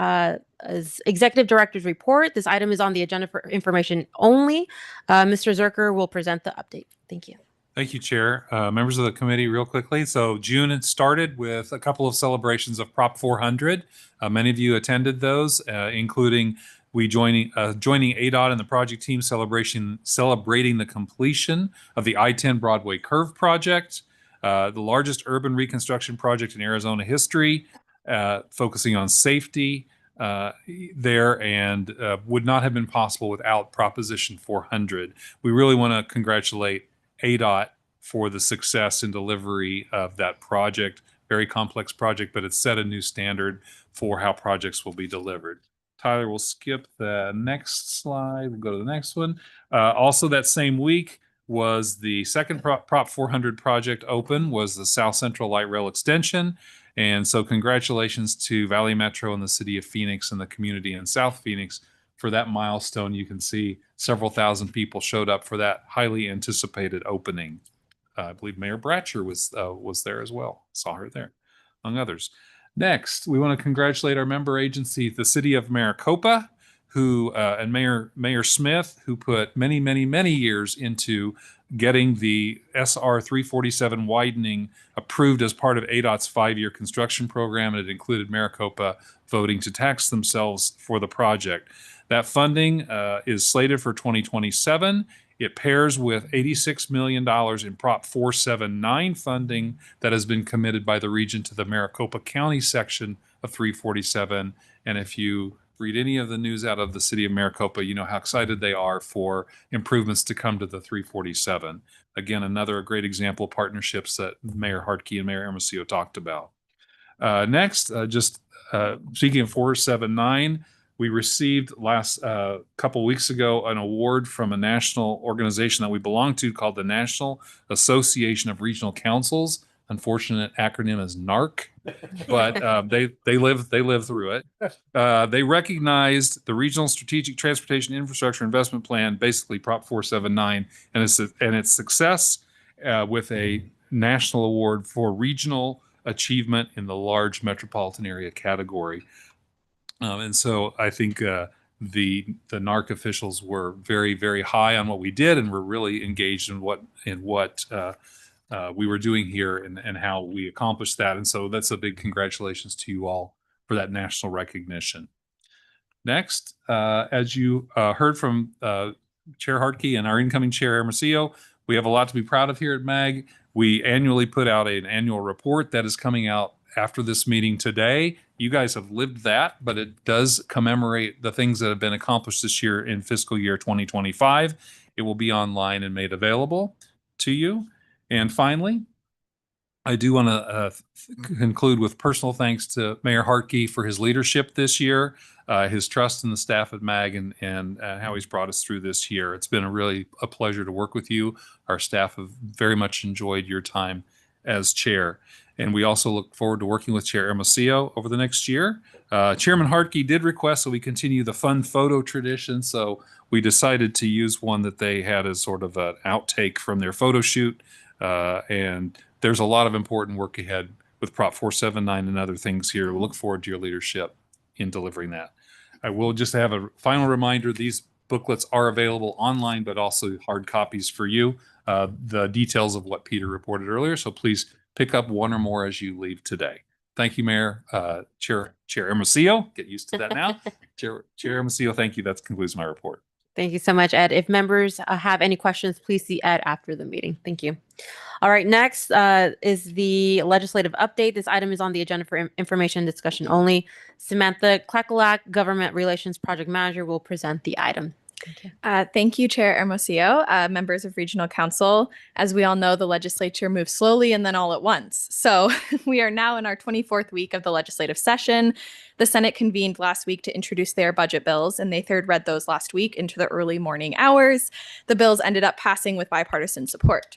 Executive Director's Report. This item is on the agenda for information only. Mr. Zuercher will present the update. Thank you. Thank you, Chair. Members of the committee, real quickly. So June it started with a couple of celebrations of Prop 400. Many of you attended those, including joining ADOT and the project team celebrating the completion of the I-10 Broadway Curve project, the largest urban reconstruction project in Arizona history, focusing on safety there, and would not have been possible without Proposition 400. We really want to congratulate ADOT for the success and delivery of that project. Very complex project, but it's set a new standard for how projects will be delivered. Tyler will skip the next slide. We'll go to the next one. Also that same week was the second Prop 400 project open, was the South Central Light Rail Extension. And so congratulations to Valley Metro and the city of Phoenix and the community in South Phoenix for that milestone. You can see several thousand people showed up for that highly anticipated opening. I believe Mayor Bratcher was there as well. Saw her there, among others. Next, we want to congratulate our member agency, the city of Maricopa, who and Mayor Smith, who put many, many, many years into getting the SR 347 widening approved as part of ADOT's 5-year construction program. And it included Maricopa voting to tax themselves for the project. That funding is slated for 2027. It pairs with $86 million in Prop 479 funding that has been committed by the region to the Maricopa County section of 347. And if you read any of the news out of the city of Maricopa, you know how excited they are for improvements to come to the 347. Again, another great example of partnerships that Mayor Harkey and Mayor Hermosillo talked about. Next, speaking of 479, we received last couple weeks ago an award from a national organization that we belong to called the National Association of Regional Councils. Unfortunate acronym is NARC, but they live through it. They recognized the Regional Strategic Transportation Infrastructure Investment Plan, basically Prop 479, and its success with a national award for regional achievement in the large metropolitan area category. And so I think the NARC officials were very, very high on what we did, and were really engaged in what we were doing here and how we accomplished that. And so that's a big congratulations to you all for that national recognition. Next, as you heard from Chair Harkey and our incoming Chair Hermosillo, we have a lot to be proud of here at MAG. We annually put out an annual report that is coming out after this meeting today. You guys have lived that, but it does commemorate the things that have been accomplished this year in fiscal year 2025. It will be online and made available to you. And finally, I do want to conclude with personal thanks to Mayor Hartke for his leadership this year, his trust in the staff at MAG, and how he's brought us through this year. It's been a pleasure to work with you. Our staff have very much enjoyed your time as chair. And we also look forward to working with Chair Hermosillo over the next year. Chairman Hartke did request that we continue the fun photo tradition, so we decided to use one that they had as sort of an outtake from their photo shoot. And there's a lot of important work ahead with Prop 479 and other things here. We look forward to your leadership in delivering that. I will just have a final reminder, these booklets are available online, but also hard copies for you. The details of what Peter reported earlier, so please pick up one or more as you leave today. Thank you, Mayor. Chair Hermosillo, get used to that now. Chair Hermosillo, thank you. That concludes my report. Thank you so much, Ed. If members have any questions, please see Ed after the meeting. Thank you. All right, next is the legislative update. This item is on the agenda for information discussion only. Samantha Klakalak, Government Relations Project Manager, will present the item. Thank you, Chair Hermosillo, members of Regional Council. As we all know, the legislature moves slowly and then all at once. So we are now in our 24th week of the legislative session. The Senate convened last week to introduce their budget bills, and they third read those last week into the early morning hours. The bills ended up passing with bipartisan support.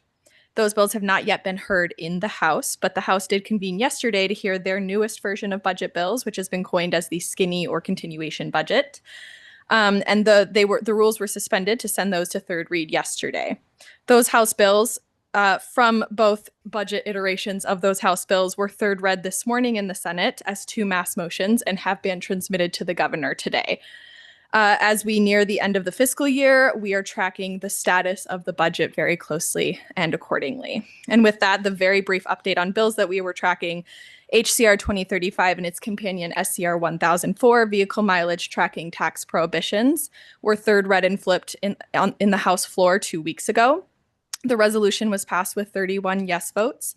Those bills have not yet been heard in the House, but the House did convene yesterday to hear their newest version of budget bills, which has been coined as the skinny or continuation budget. And the rules were suspended to send those to third read yesterday. Those House bills from both budget iterations of those House bills were third read this morning in the Senate as two mass motions and have been transmitted to the governor today. As we near the end of the fiscal year, we are tracking the status of the budget very closely and accordingly. And with that, the very brief update on bills that we were tracking: HCR 2035 and its companion SCR 1004, vehicle mileage tracking tax prohibitions, were third read and flipped in the House floor 2 weeks ago. The resolution was passed with 31 yes votes.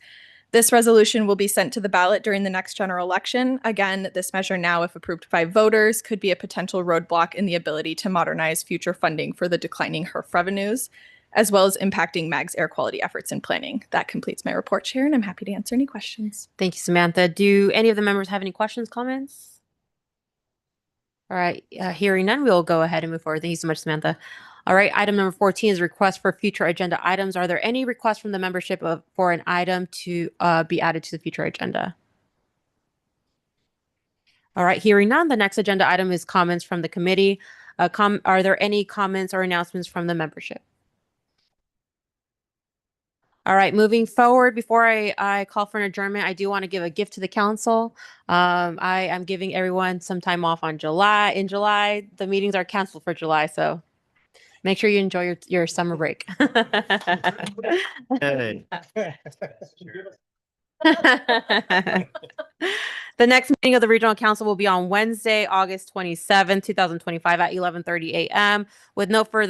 This resolution will be sent to the ballot during the next general election. Again, this measure now, if approved by voters, could be a potential roadblock in the ability to modernize future funding for the declining HERF revenues, as well as impacting MAG's air quality efforts and planning. That completes my report, Chair, and I'm happy to answer any questions. Thank you, Samantha. Do any of the members have any questions, comments? All right, hearing none, we'll go ahead and move forward. Thank you so much, Samantha. All right, item number 14 is request for future agenda items. Are there any requests from the membership for an item to be added to the future agenda? All right, hearing none, the next agenda item is comments from the committee. Are there any comments or announcements from the membership? All right, moving forward, before I call for an adjournment, I do want to give a gift to the council. I am giving everyone some time off in July. The meetings are canceled for July, so make sure you enjoy your summer break. Hey. The next meeting of the Regional Council will be on Wednesday, August 27, 2025 at 11:30 a.m. with no further